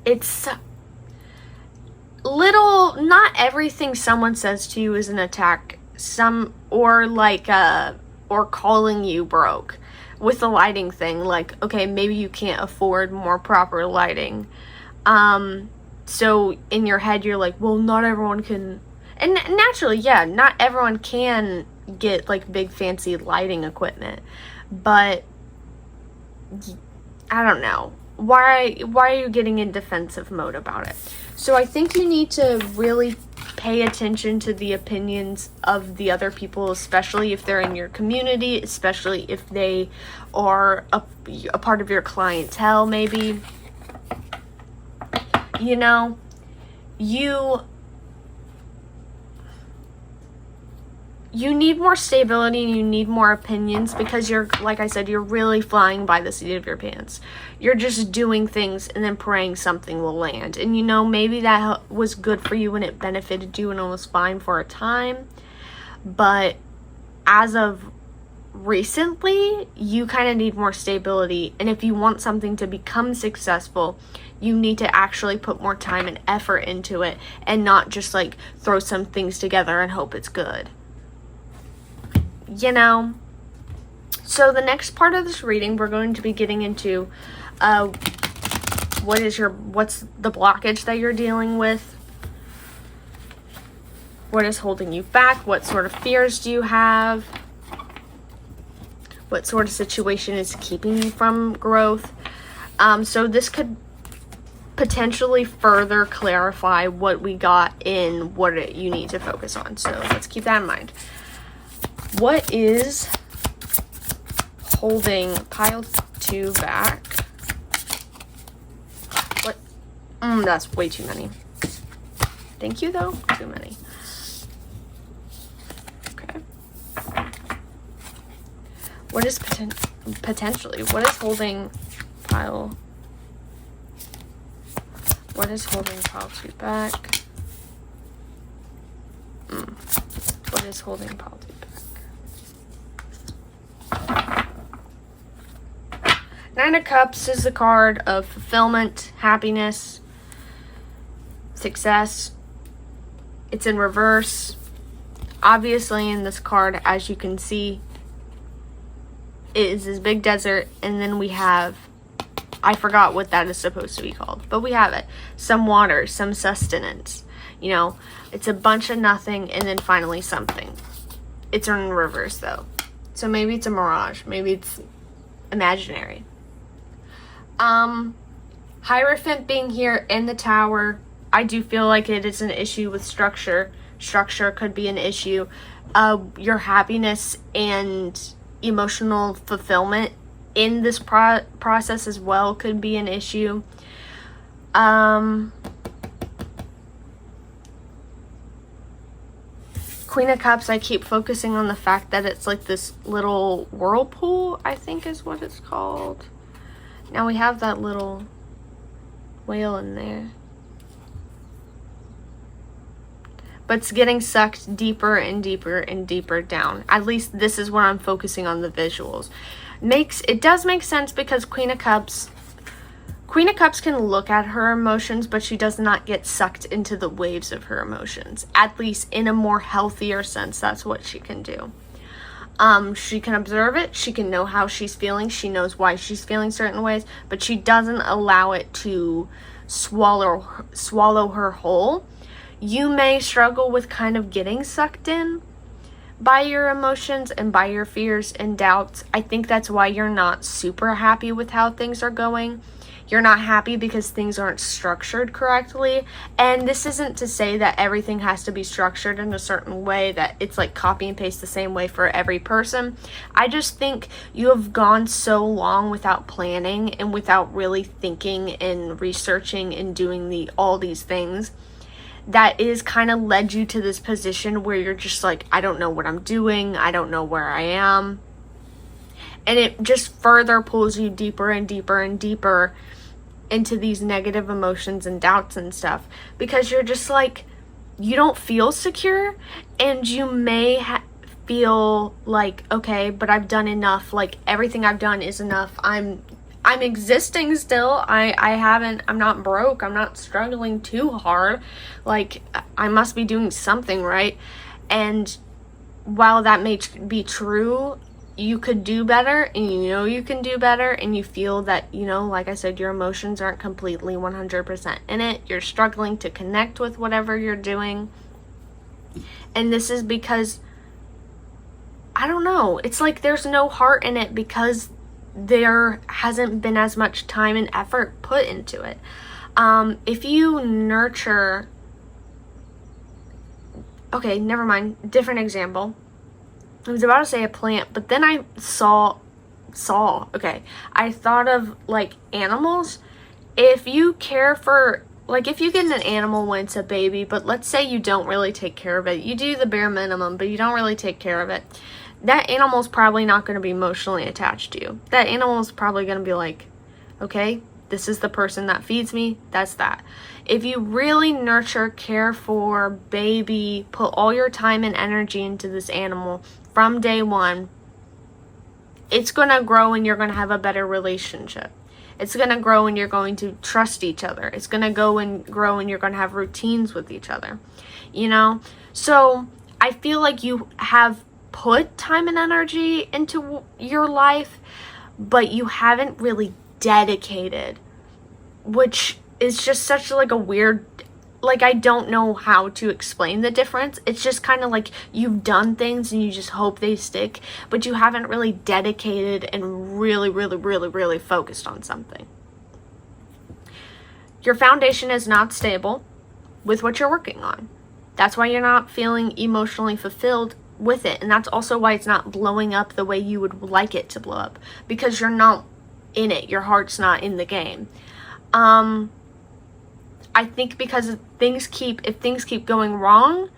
it's not everything someone says to you is an attack. Or calling you broke with the lighting thing. Like, okay, maybe you can't afford more proper lighting. So in your head, you're like, well, not everyone can, and naturally, yeah, not everyone can get like big fancy lighting equipment, but I don't know. Why are you getting in defensive mode about it? So I think you need to really pay attention to the opinions of the other people, especially if they're in your community, especially if they are a part of your clientele, maybe. You know, you need more stability and you need more opinions because you're, like I said, you're really flying by the seat of your pants. You're just doing things and then praying something will land. And you know, maybe that was good for you and it benefited you and it was fine for a time. But as of recently, you kind of need more stability. And if you want something to become successful, you need to actually put more time and effort into it and not just like throw some things together and hope it's good. You know, so the next part of this reading, we're going to be getting into what's the blockage that you're dealing with, what is holding you back, what sort of fears do you have, what sort of situation is keeping you from growth. So this could potentially further clarify what we got in what you need to focus on. So let's keep that in mind. What is holding pile 2 back? What? That's way too many. Thank you, though. Too many. Okay. What is potentially? What is holding pile? What is holding pile 2 back? What is holding pile 2 back? Nine of Cups is the card of fulfillment, happiness, success. It's in reverse. Obviously in this card, as you can see, it is this big desert, and then we have, I forgot what that is supposed to be called, but we have it. Some water, some sustenance. You know, it's a bunch of nothing, and then finally something. It's in reverse though. So maybe it's a mirage. Maybe it's imaginary. Hierophant being here in the tower, I do feel like it is an issue with structure. Structure could be an issue. Your happiness and emotional fulfillment in this process as well could be an issue. Queen of Cups, I keep focusing on the fact that it's like this little whirlpool, I think is what it's called. Now we have that little whale in there. But it's getting sucked deeper and deeper and deeper down. At least this is where I'm focusing on the visuals. It does make sense because Queen of Cups can look at her emotions, but she does not get sucked into the waves of her emotions. At least in a more healthier sense, that's what she can do. She can observe it. She can know how she's feeling. She knows why she's feeling certain ways, but she doesn't allow it to swallow her whole. You may struggle with kind of getting sucked in by your emotions and by your fears and doubts. I think that's why you're not super happy with how things are going. You're not happy because things aren't structured correctly. And this isn't to say that everything has to be structured in a certain way, that it's like copy and paste the same way for every person. I just think you have gone so long without planning and without really thinking and researching and doing all these things, that is kind of led you to this position where you're just like, I don't know what I'm doing. I don't know where I am. And it just further pulls you deeper and deeper and deeper into these negative emotions and doubts and stuff, because you're just like, you don't feel secure, and you may feel like, okay, but I've done enough. Like, everything I've done is enough. I'm existing still. I'm not broke. I'm not struggling too hard. Like, I must be doing something right. And while that may be true, you could do better, and you know you can do better, and you feel that, you know, like I said, your emotions aren't completely 100% in it. You're struggling to connect with whatever you're doing. And this is because, I don't know, it's like there's no heart in it because there hasn't been as much time and effort put into it. If you nurture, okay, never mind, different example. I was about to say a plant, but then I I thought of like animals. If you care for, like, if you get an animal when it's a baby, but let's say you don't really take care of it, you do the bare minimum, but you don't really take care of it, that animal's probably not going to be emotionally attached to you. That animal's probably going to be like, okay, this is the person that feeds me, that's that. If you really nurture, care for, baby, put all your time and energy into this animal from day one, it's going to grow and you're going to have a better relationship. It's going to grow and you're going to trust each other. It's going to grow and you're going to have routines with each other. You know? So I feel like you have put time and energy into your life, but you haven't really dedicated, which is just such like a weird, like, I don't know how to explain the difference. It's just kind of like you've done things and you just hope they stick, but you haven't really dedicated and really, really, really, really focused on something. Your foundation is not stable with what you're working on. That's why you're not feeling emotionally fulfilled with it. And that's also why it's not blowing up the way you would like it to blow up, because you're not in it. Your heart's not in the game. I think because if things keep going wrong,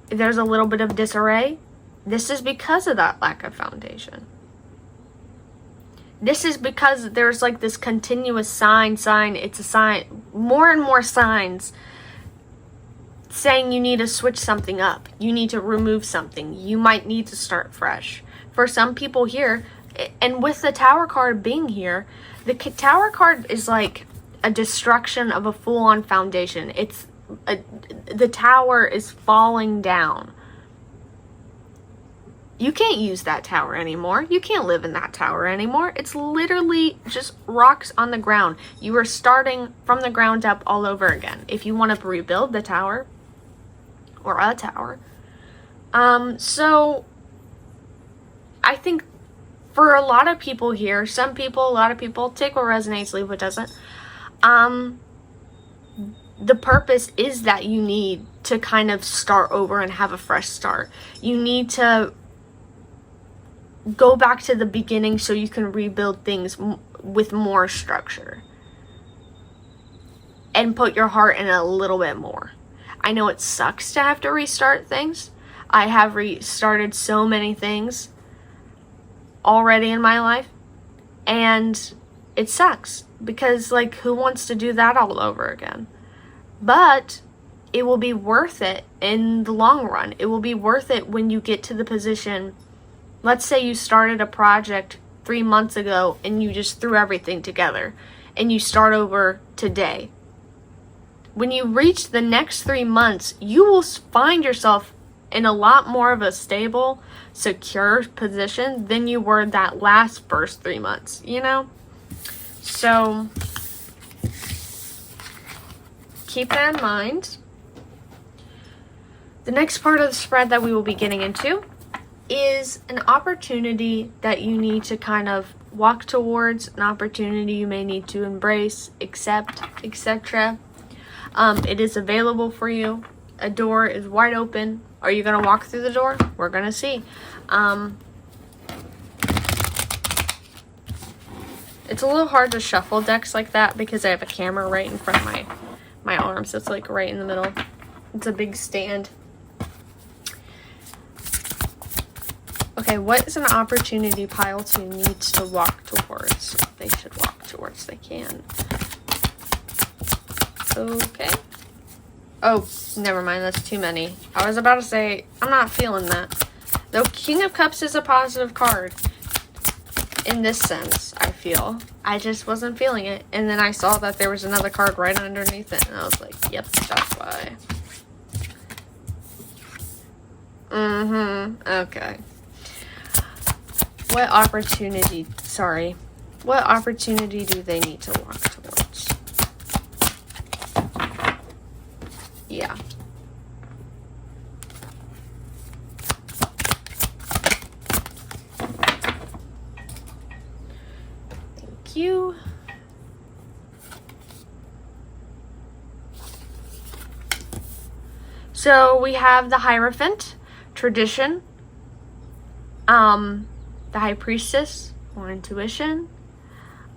there's a little bit of disarray. This is because of that lack of foundation. This is because there's like this continuous sign. It's a sign, more and more signs saying you need to switch something up. You need to remove something. You might need to start fresh. For some people here, and with the Tower card being here, the Tower card is like a destruction of a full-on foundation. It's the tower is falling down. You can't use that tower anymore. You can't live in that tower anymore. It's literally just rocks on the ground. You are starting from the ground up all over again. If you want to rebuild the tower or a tower. So I think for a lot of people here, some people, a lot of people, take what resonates, leave what doesn't. The purpose is that you need to kind of start over and have a fresh start. You need to go back to the beginning so you can rebuild things with more structure and put your heart in a little bit more. I know it sucks to have to restart things. I have restarted so many things already in my life, and it sucks because, like, who wants to do that all over again? But it will be worth it in the long run. It will be worth it when you get to the position. Let's say you started a project 3 months ago and you just threw everything together and you start over today. When you reach the next 3 months, you will find yourself in a lot more of a stable, secure position than you were that first 3 months, you know? So keep that in mind. The next part of the spread that we will be getting into is an opportunity that you need to kind of walk towards, an opportunity you may need to embrace, accept, etc. It is available for you. A door is wide open. Are you going to walk through the door? We're going to see. It's a little hard to shuffle decks like that because I have a camera right in front of my arm, so it's like right in the middle. It's a big stand. Okay, what is an opportunity pile 2 needs to walk towards? They should walk towards. They can. Okay. Oh, never mind. That's too many. I was about to say, I'm not feeling that. Though King of Cups is a positive card. In this sense, I feel. I just wasn't feeling it. And then I saw that there was another card right underneath it. And I was like, yep, that's why. Okay. What opportunity do they need to walk towards? Yeah. Thank you. So we have the Hierophant, Tradition, the High Priestess, or Intuition,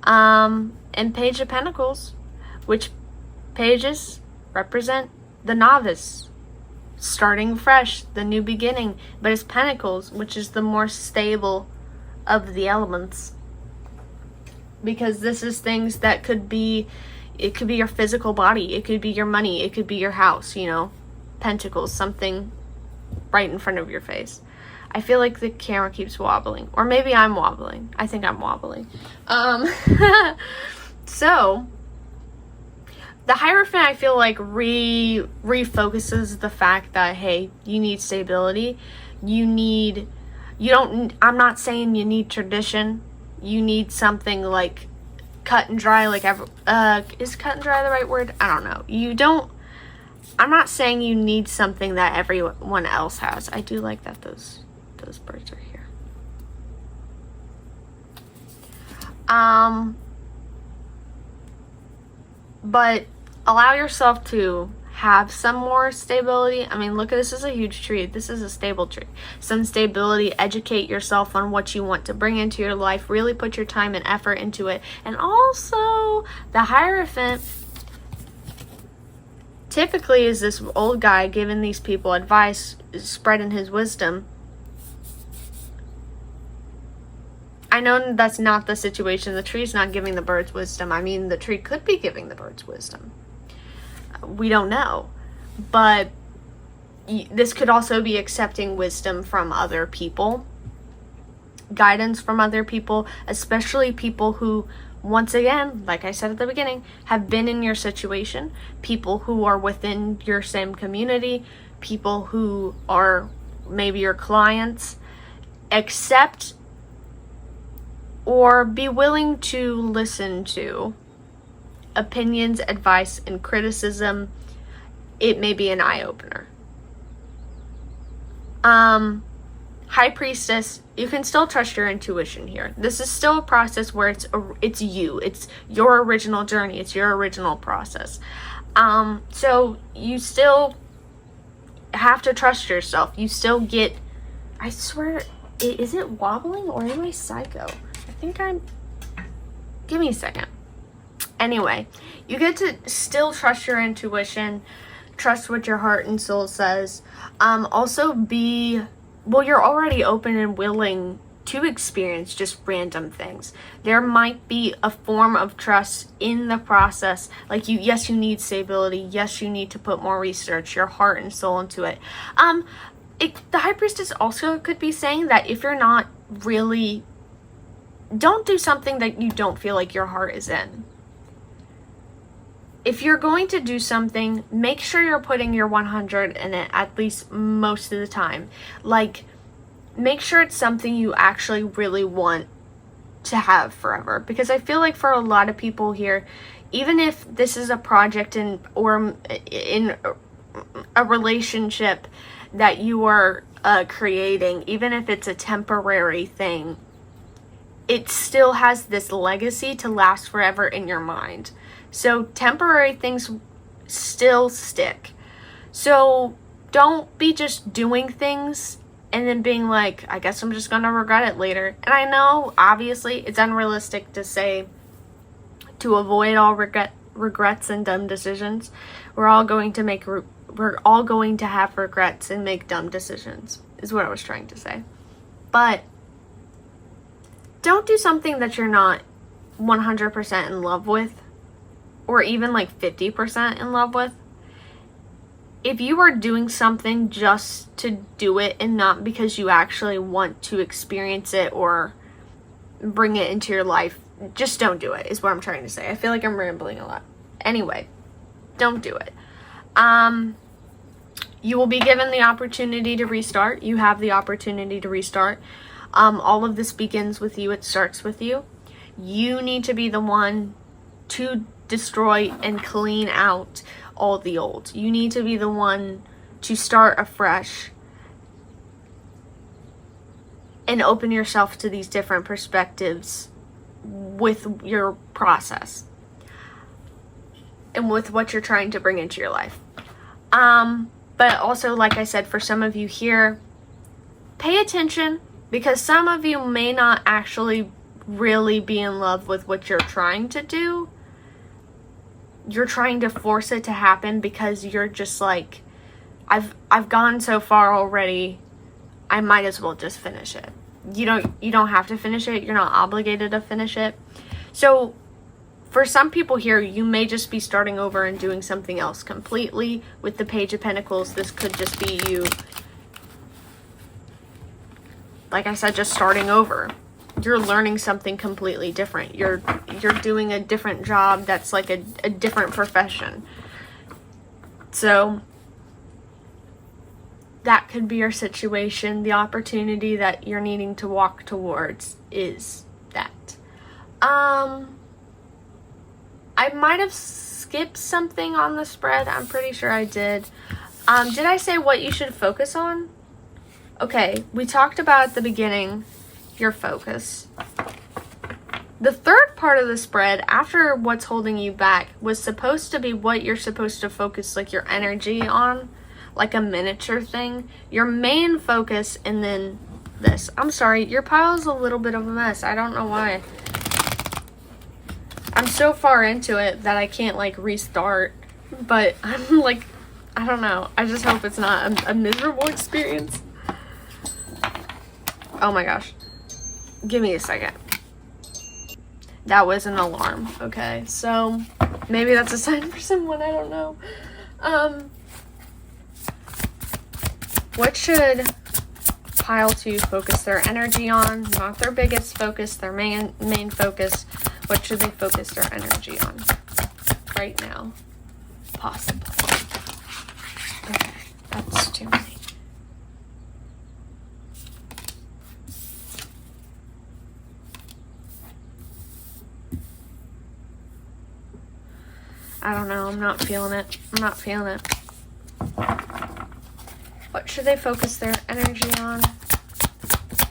and Page of Pentacles, which pages represent the novice, starting fresh, the new beginning, but it's Pentacles, which is the more stable of the elements, because this is things that could be, it could be your physical body, it could be your money, it could be your house, you know, Pentacles, something right in front of your face. I feel like the camera keeps wobbling. Or maybe I'm wobbling. I think I'm wobbling. So, the Hierophant, I feel like, refocuses the fact that, hey, you need stability. I'm not saying you need tradition. You need something like cut and dry, like, is cut and dry the right word? I don't know. I'm not saying you need something that everyone else has. I do like that those birds are here. But allow yourself to have some more stability. I mean, look, this is a huge tree. This is a stable tree. Some stability. Educate yourself on what you want to bring into your life. Really put your time and effort into it. And also, the Hierophant typically is this old guy giving these people advice, spreading his wisdom. I know that's not the situation. The tree's not giving the birds wisdom. I mean, the tree could be giving the birds wisdom. We don't know. But this could also be accepting wisdom from other people. guidance from other people, especially people who, once again, like I said at the beginning, have been in your situation, people who are within your same community, people who are maybe your clients. Accept or be willing to listen to opinions, advice, and criticism. It may be an eye-opener. High Priestess, you can still trust your intuition here. This is still a process where it's you. It's your original journey. It's your original process. So you still have to trust yourself. You still get, I swear, is it wobbling or am I psycho? I think give me a second. Anyway, you get to still trust your intuition, trust what your heart and soul says. Also you're already open and willing to experience just random things. There might be a form of trust in the process. Like yes, you need stability. Yes, you need to put more research, your heart and soul into it. The High Priestess also could be saying that if you're not really, don't do something that you don't feel like your heart is in. If you're going to do something, make sure you're putting your 100 in it at least most of the time. Like, make sure it's something you actually really want to have forever. Because I feel like for a lot of people here, even if this is a project or in a relationship that you are creating, even if it's a temporary thing, it still has this legacy to last forever in your mind. So temporary things still stick. So don't be just doing things and then being like, I guess I'm just gonna regret it later. And I know, obviously, it's unrealistic to say to avoid all regrets and dumb decisions. We're all going to have regrets and make dumb decisions, is what I was trying to say. But don't do something that you're not 100% in love with, or even like 50% in love with. If you are doing something just to do it and not because you actually want to experience it or bring it into your life, just don't do it, is what I'm trying to say. I feel like I'm rambling a lot. Anyway, don't do it. You will be given the opportunity to restart. You have the opportunity to restart. All of this begins with you. It starts with you. You need to be the one to destroy and clean out all the old. You need to be the one to start afresh and open yourself to these different perspectives with your process and with what you're trying to bring into your life. But also, like I said, for some of you here, pay attention, because some of you may not actually really be in love with what you're trying to do. You're trying to force it to happen because you're just like, I've gone so far already, I might as well just finish it. You don't have to finish it. You're not obligated to finish it. So for some people here, you may just be starting over and doing something else completely. With the Page of Pentacles, this could just be you, like I said, just starting over. You're learning something completely different. You're doing a different job that's like a different profession. So that could be your situation. The opportunity that you're needing to walk towards is that. I might have skipped something on the spread. I'm pretty sure I did. Did I say what you should focus on? Okay, we talked about at the beginning your focus. The third part of the spread, after what's holding you back, was supposed to be what you're supposed to focus like your energy on, like a miniature thing. Your main focus, and then this. I'm sorry, your pile is a little bit of a mess. I don't know why. I'm so far into it that I can't like restart, but I'm like, I don't know. I just hope it's not a miserable experience. Oh my gosh. Give me a second. That was an alarm. Okay, so maybe that's a sign for someone. I don't know. What should pile to focus their energy on? Not their biggest focus, their main focus. What should they focus their energy on right now? Possible. Okay, that's too many. I don't know. I'm not feeling it. I'm not feeling it. What should they focus their energy on?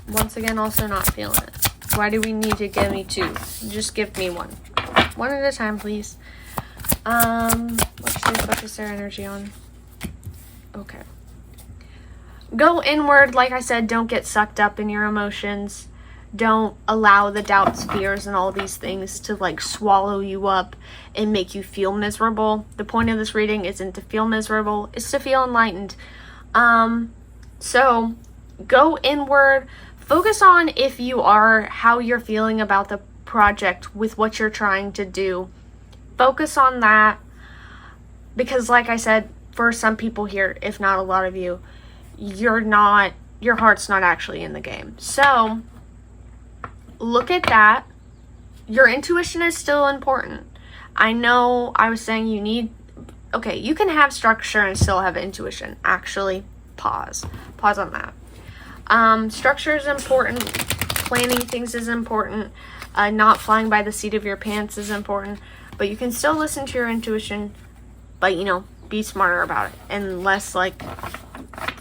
Once again, also not feeling it. Why do we need to give me two? Just give me one. One at a time, please. What should they focus their energy on? Okay. Go inward. Like I said, don't get sucked up in your emotions. Don't allow the doubts, fears, and all these things to like swallow you up and make you feel miserable. The point of this reading isn't to feel miserable, it's to feel enlightened. So go inward, focus on how you're feeling about the project with what you're trying to do. Focus on that, because like I said, for some people here, if not a lot of you, your heart's not actually in the game. So look at that. Your intuition is still important. I know I was saying you can have structure and still have intuition. Actually, pause on that. Structure is important. Planning things is important. Not flying by the seat of your pants is important. But you can still listen to your intuition, but be smarter about it and less like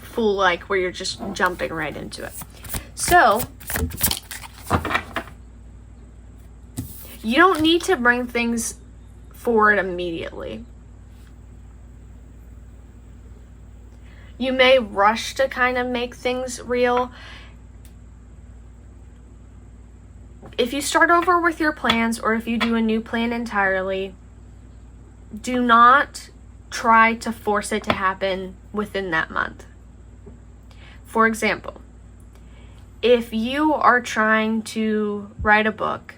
fool-like where you're just jumping right into it. So you don't need to bring things forward immediately. You may rush to kind of make things real. If you start over with your plans, or if you do a new plan entirely, do not try to force it to happen within that month. For example, if you are trying to write a book,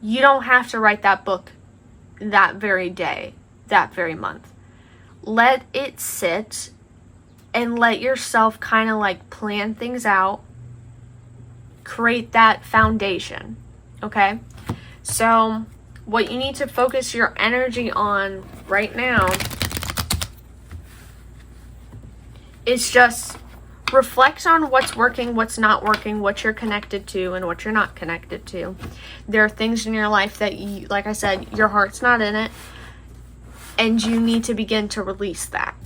you don't have to write that book that very day, that very month. Let it sit and let yourself kind of like plan things out. Create that foundation, okay? So what you need to focus your energy on right now is just reflect on what's working, what's not working, what you're connected to, and what you're not connected to. There are things in your life that you, like I said, your heart's not in it, and you need to begin to release that.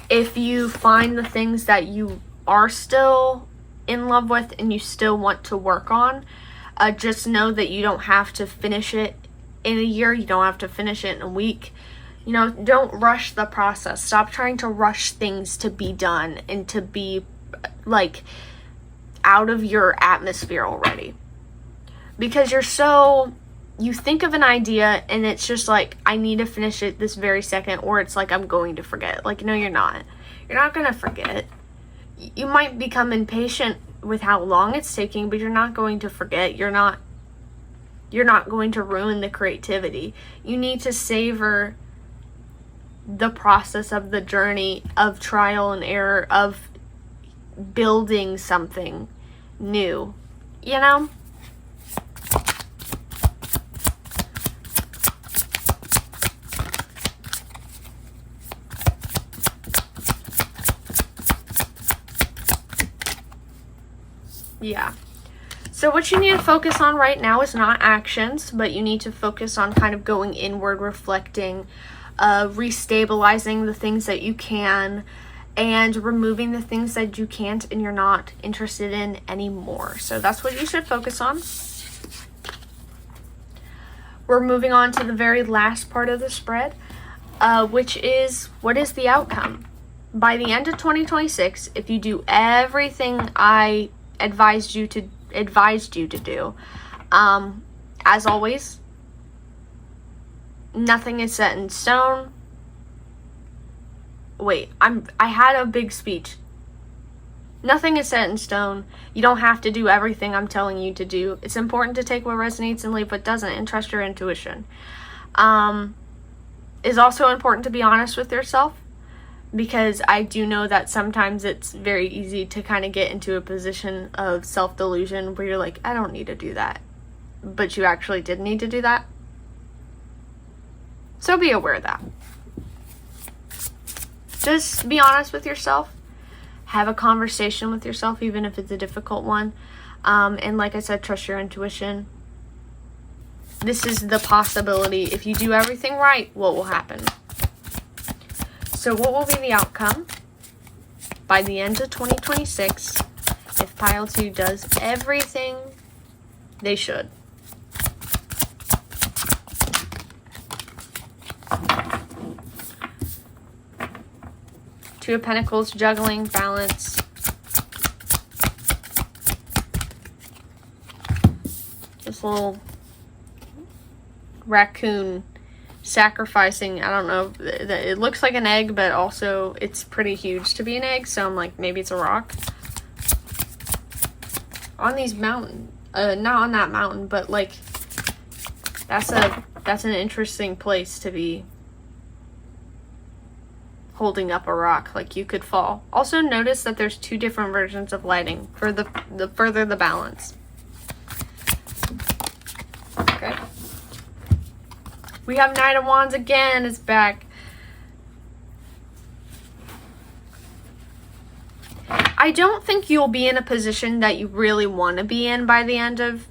If you find the things that you are still in love with and you still want to work on, just know that you don't have to finish it in a year. You don't have to finish it in a week. Don't rush the process. Stop trying to rush things to be done and to be like out of your atmosphere already. Because you think of an idea and it's just like, I need to finish it this very second, or it's like, I'm going to forget. Like, no, you're not. You're not going to forget. You might become impatient with how long it's taking, but you're not going to forget. You're not going to ruin the creativity. You need to savor the process of the journey of trial and error, of building something new, Yeah. So what you need to focus on right now is not actions, but you need to focus on kind of going inward, reflecting, restabilizing the things that you can, and removing the things that you can't and you're not interested in anymore. So that's what you should focus on. We're moving on to the very last part of the spread, which is, what is the outcome? By the end of 2026, if you do everything I advised you to do, as always, nothing is set in stone. Wait, I had a big speech. Nothing is set in stone. You don't have to do everything I'm telling you to do. It's important to take what resonates and leave what doesn't, and trust your intuition. It's also important to be honest with yourself. because I do know that sometimes it's very easy to kind of get into a position of self-delusion where you're like, I don't need to do that, but you actually did need to do that. So be aware of that. Just be honest with yourself. Have a conversation with yourself, even if it's a difficult one. And like I said, trust your intuition. This is the possibility. If you do everything right, what will happen? So what will be the outcome by the end of 2026 if pile 2 does everything they should? Two of Pentacles, juggling, balance. This little raccoon sacrificing, I don't know, it looks like an egg, but also it's pretty huge to be an egg, so I'm like, maybe it's a rock. On these mountains, not on that mountain, but like, that's an interesting place to be holding up a rock, like you could fall. Also notice that there's 2 different versions of lighting for the further the balance. Okay. We have Knight of Wands again, it's back. I don't think you'll be in a position that you really want to be in by the end of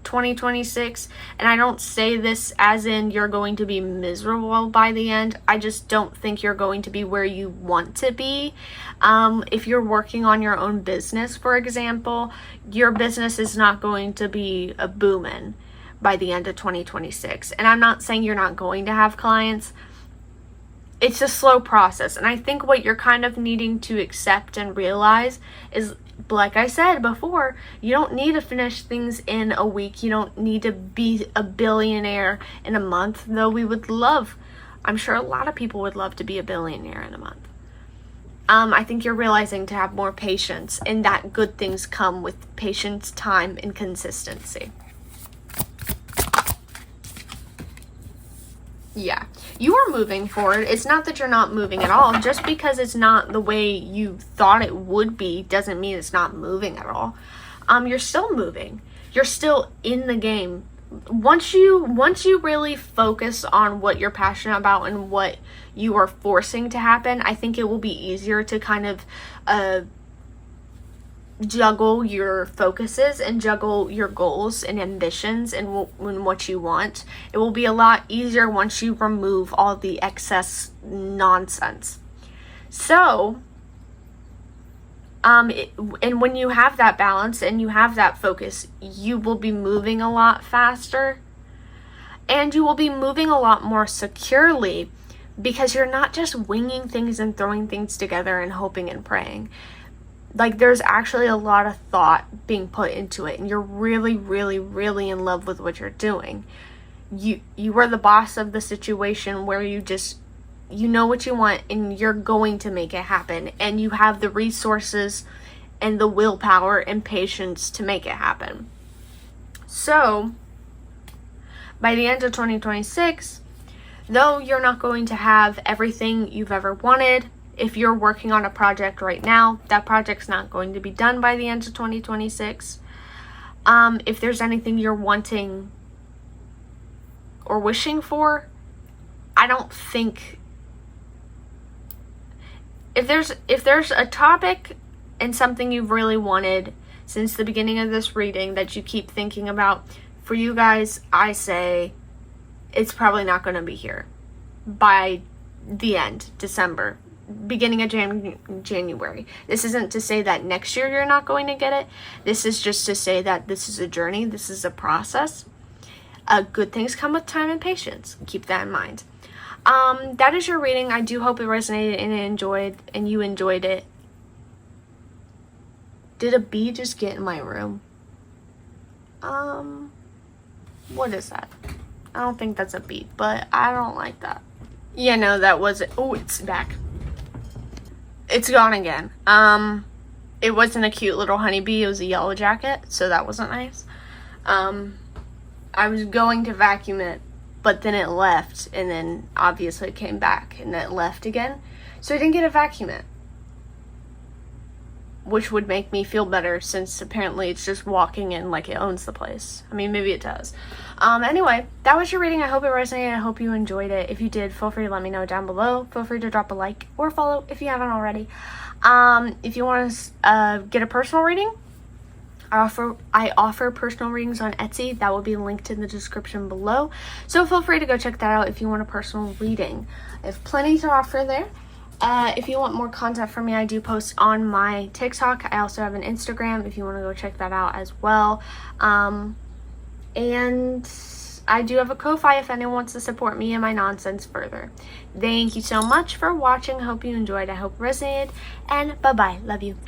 2026. And I don't say this as in you're going to be miserable by the end. I just don't think you're going to be where you want to be. If you're working on your own business, for example, your business is not going to be a booming by the end of 2026. And I'm not saying you're not going to have clients. It's a slow process. And I think what you're kind of needing to accept and realize is, like I said before, you don't need to finish things in a week. You don't need to be a billionaire in a month, though we would love, I'm sure a lot of people would love to be a billionaire in a month. I think you're realizing to have more patience, and that good things come with patience, time, and consistency. Yeah, you are moving forward. It's not that you're not moving at all. Just because it's not the way you thought it would be doesn't mean it's not moving at all. You're still moving. You're still in the game. Once you really focus on what you're passionate about and what you are forcing to happen, I think it will be easier to kind of juggle your focuses and juggle your goals and ambitions and what you want. It will be a lot easier once you remove all the excess nonsense. So, and when you have that balance and you have that focus, you will be moving a lot faster, and you will be moving a lot more securely, because you're not just winging things and throwing things together and hoping and praying. Like, there's actually a lot of thought being put into it, and you're really, really, really in love with what you're doing. You are the boss of the situation, where you know what you want, and you're going to make it happen, and you have the resources and the willpower and patience to make it happen. So, by the end of 2026, though you're not going to have everything you've ever wanted, if you're working on a project right now, that project's not going to be done by the end of 2026. If there's anything you're wanting or wishing for, I don't think... If there's a topic and something you've really wanted since the beginning of this reading that you keep thinking about, for you guys, I say it's probably not going to be here by the end, December. Beginning of January. This isn't to say that next year you're not going to get it. This is just to say that this is a journey. This is a process. Good things come with time and patience. Keep that in mind. That is your reading. I do hope it resonated and you enjoyed it. Did a bee just get in my room? What is that? I don't think that's a bee, but I don't like that. Yeah, no, that was it. Oh, it's back. It's gone again. It wasn't a cute little honeybee. It was a yellow jacket, so that wasn't nice. I was going to vacuum it, but then it left, and then obviously it came back, and it left again. So I didn't get to vacuum it, which would make me feel better since apparently it's just walking in like it owns the place. I mean, maybe it does. Anyway, that was your reading. I hope it resonated. I hope you enjoyed it. If you did, feel free to let me know down below. Feel free to drop a like or follow if you haven't already. If you want to get a personal reading, I offer personal readings on Etsy. That will be linked in the description below. So feel free to go check that out if you want a personal reading. I have plenty to offer there. If you want more content from me, I do post on my TikTok. I also have an Instagram if you want to go check that out as well. And I do have a Ko-Fi if anyone wants to support me and my nonsense further. Thank you so much for watching. Hope you enjoyed. I hope it resonated. And bye-bye. Love you.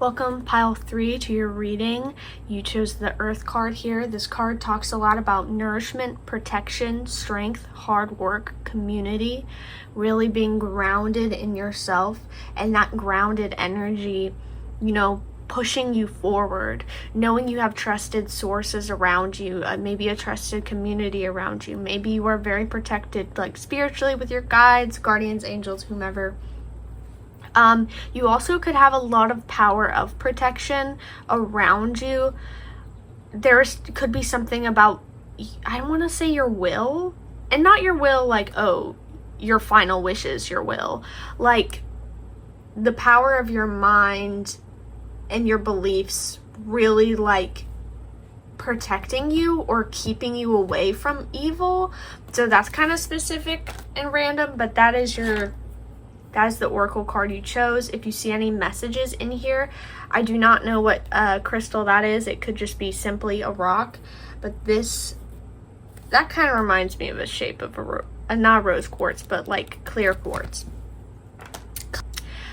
Welcome, pile 3, to your reading. You chose the Earth card here. This card talks a lot about nourishment, protection, strength, hard work, community, really being grounded in yourself, and that grounded energy, you know, pushing you forward, knowing you have trusted sources around you, maybe a trusted community around you. Maybe you are very protected, like spiritually, with your guides, guardians, angels, whomever. You also could have a lot of power of protection around you. Could be something about, I want to say, your will, and not your will like, oh, your final wishes, your will, like the power of your mind and your beliefs really like protecting you or keeping you away from evil. So that's kind of specific and random, but that is the Oracle card you chose. If you see any messages in here, I do not know what crystal that is. It could just be simply a rock, but that kind of reminds me of the shape of not rose quartz, but like clear quartz.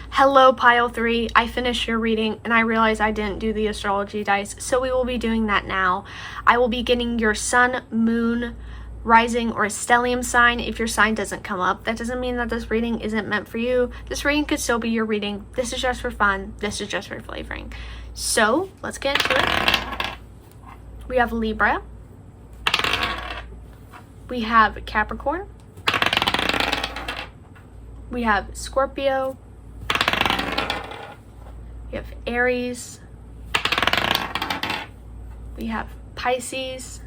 Hello, pile 3. I finished your reading and I realized I didn't do the astrology dice, so we will be doing that now. I will be getting your sun, moon, rising, or stellium sign. If your sign doesn't come up, that doesn't mean that this reading isn't meant for you. This reading could still be your reading. This is just for fun. This is just for flavoring. So let's get into it. We have Libra. We have Capricorn. We have Scorpio. We have Aries. We have Pisces.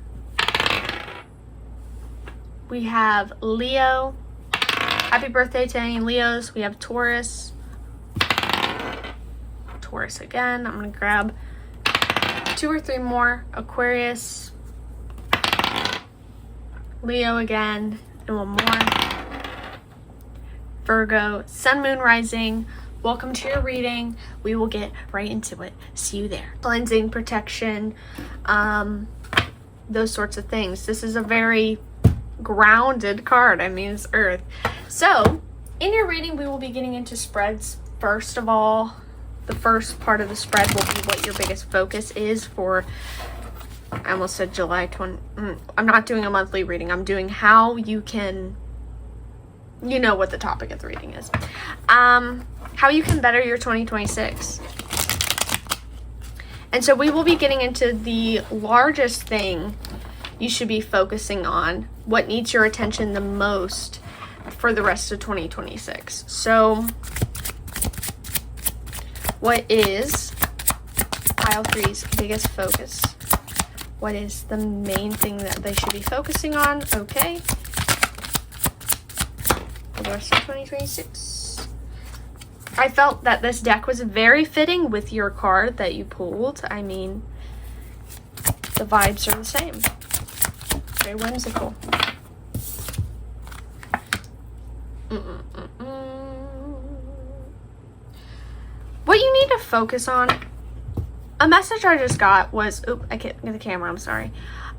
We have Leo. Happy birthday to any Leos. We have Taurus. Taurus again. I'm going to grab 2 or 3 more. Aquarius. Leo again. And 1 more. Virgo. Sun, moon, rising. Welcome to your reading. We will get right into it. See you there. Cleansing, protection, those sorts of things. This is a very grounded card. I mean, it's Earth. So in your reading, we will be getting into spreads. First of all, the first part of the spread will be what your biggest focus is for, I almost said July 20. I'm not doing a monthly reading. I'm doing how you can, you know what the topic of the reading is. How you can better your 2026. And so we will be getting into the largest thing you should be focusing on, what needs your attention the most for the rest of 2026. So what is pile 3's biggest focus? What is the main thing that they should be focusing on? Okay. For the rest of 2026. I felt that this deck was very fitting with your card that you pulled. I mean, the vibes are the same. Very whimsical. What you need to focus on, a message I just got was, I can't get the camera, I'm sorry.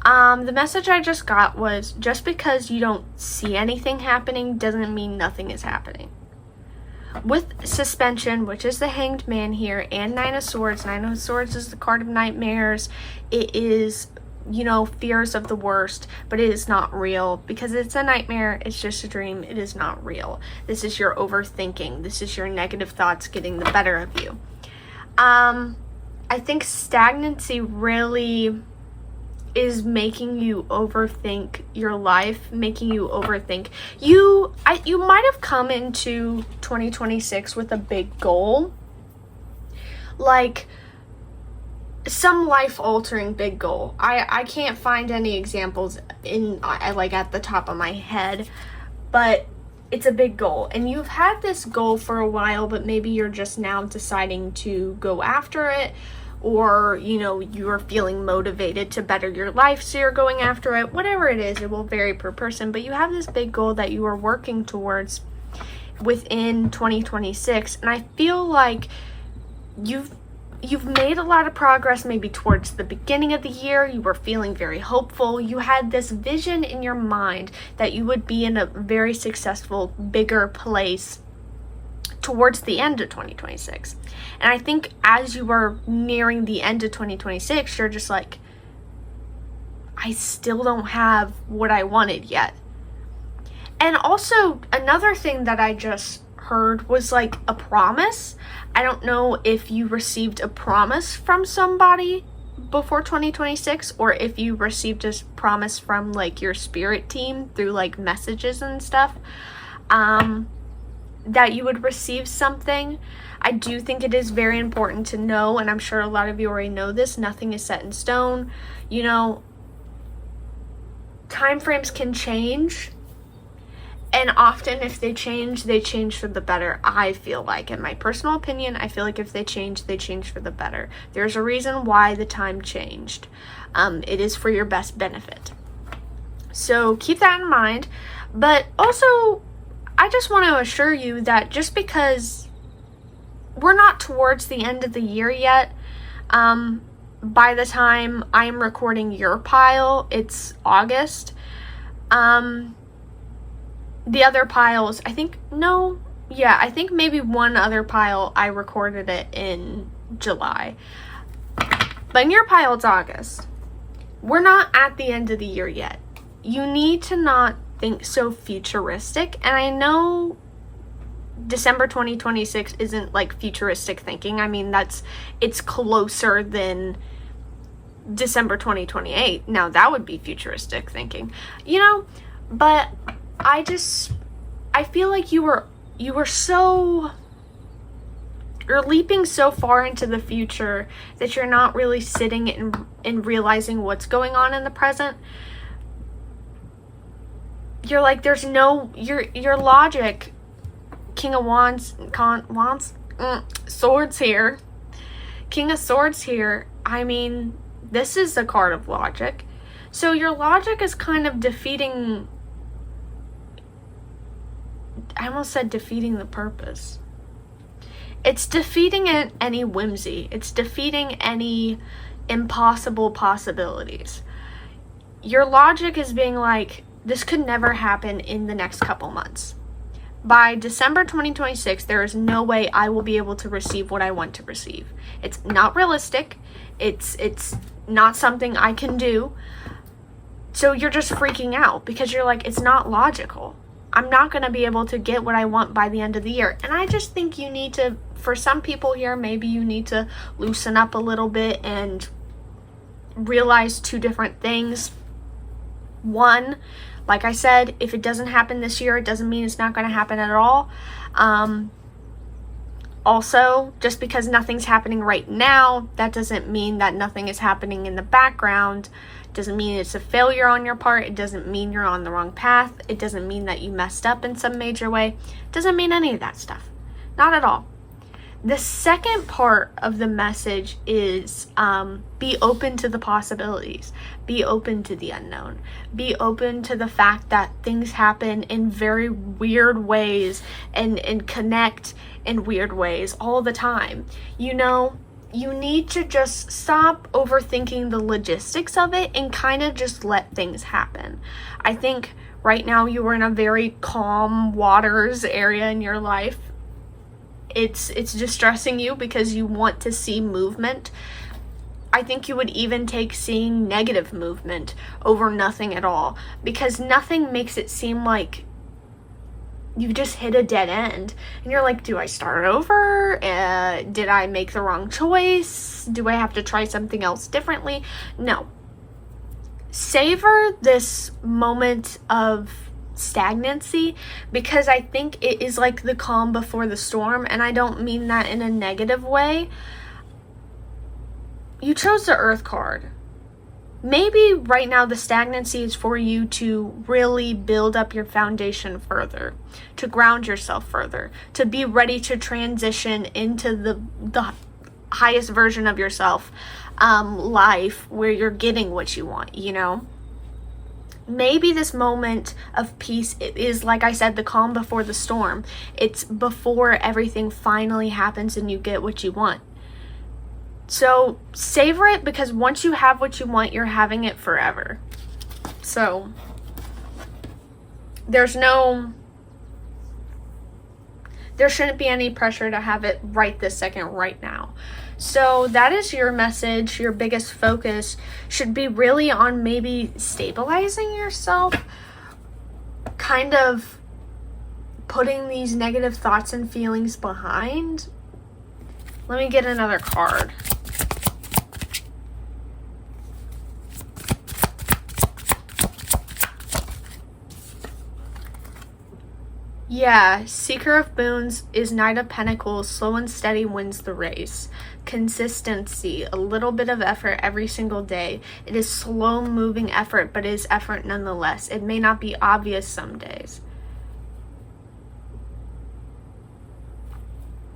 The message I just got was, just because you don't see anything happening doesn't mean nothing is happening. With suspension, which is the Hanged Man here, and 9 of Swords. 9 of Swords is the card of nightmares. It is, you know, fears of the worst, but it is not real because it's a nightmare. It's just a dream. It is not real. This is your overthinking. This is your negative thoughts getting the better of you. I think stagnancy really is making you overthink your life, making you overthink. You might have come into 2026 with a big goal, like some life-altering big goal. I can't find any examples like at the top of my head, but it's a big goal, and you've had this goal for a while, but maybe you're just now deciding to go after it, or you're feeling motivated to better your life, so you're going after it. Whatever it is, it will vary per person, but you have this big goal that you are working towards within 2026, and I feel like you've made a lot of progress. Maybe towards the beginning of the year, you were feeling very hopeful. You had this vision in your mind that you would be in a very successful, bigger place towards the end of 2026. And I think as you were nearing the end of 2026, you're just like, I still don't have what I wanted yet. And also, another thing that I just heard was like a promise. I don't know if you received a promise from somebody before 2026, or if you received a promise from like your spirit team through like messages and stuff, that you would receive something. I do think it is very important to know, and I'm sure a lot of you already know this, nothing is set in stone. Time frames can change. And often if they change for the better. I feel like, in my personal opinion, I feel like if they change for the better. There's a reason why the time changed. It is for your best benefit. So keep that in mind. But also, I just want to assure you that just because we're not towards the end of the year yet, by the time I'm recording your pile, it's August. The other piles, I think maybe one other pile I recorded it in July. But in your pile, it's August. We're not at the end of the year yet. You need to not think so futuristic. And I know December 2026 isn't like futuristic thinking. I mean, it's closer than December 2028. Now that would be futuristic thinking, but I feel like you're leaping so far into the future that you're not really sitting and realizing what's going on in the present. You're like, there's no, your logic, King of Swords here, King of Swords here. I mean, this is a card of logic. So your logic is kind of defeating, I almost said defeating the purpose. It's defeating any whimsy. It's defeating any impossible possibilities. Your logic is being like, this could never happen in the next couple months. By December 2026, there is no way I will be able to receive what I want to receive. It's not realistic. It's not something I can do. So you're just freaking out because you're like, it's not logical. I'm not going to be able to get what I want by the end of the year. And I just think you need to, for some people here, maybe you need to loosen up a little bit and realize two different things. One, like I said, if it doesn't happen this year, it doesn't mean it's not going to happen at all. Also, just because nothing's happening right now, that doesn't mean that nothing is happening in the background. It doesn't mean it's a failure on your part. It doesn't mean you're on the wrong path. It doesn't mean that you messed up in some major way. It doesn't mean any of that stuff. Not at all. The second part of the message is be open to the possibilities. Be open to the unknown. Be open to the fact that things happen in very weird ways and connect in weird ways all the time. You need to just stop overthinking the logistics of it and kind of just let things happen. I think right now you are in a very calm waters area in your life. It's distressing you because you want to see movement. I think you would even take seeing negative movement over nothing at all, because nothing makes it seem like you just hit a dead end and you're like, do I start over? Did I make the wrong choice? Do I have to try something else differently? No. savor this moment of stagnancy, because I think it is like the calm before the storm, and I don't mean that in a negative way. You chose the Earth card. Maybe right now the stagnancy is for you to really build up your foundation further, to ground yourself further, to be ready to transition into the highest version of yourself, life where you're getting what you want, you know? Maybe this moment of peace is, like I said, the calm before the storm. It's before everything finally happens and you get what you want. So savor it, because once you have what you want, you're having it forever. So there shouldn't be any pressure to have it right this second, right now. So that is your message. Your biggest focus should be really on maybe stabilizing yourself, kind of putting these negative thoughts and feelings behind. Let me get another card. Yeah, Seeker of Boons is Knight of Pentacles. Slow and steady wins the race. Consistency, a little bit of effort every single day. It is slow moving effort, but it is effort nonetheless. It may not be obvious some days.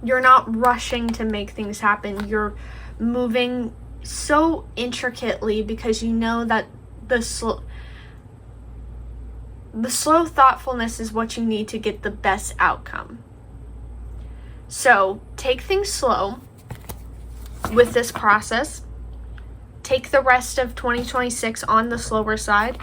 You're not rushing to make things happen. You're moving so intricately because you know that the slow thoughtfulness is what you need to get the best outcome. So take things slow with this process. Take the rest of 2026 on the slower side.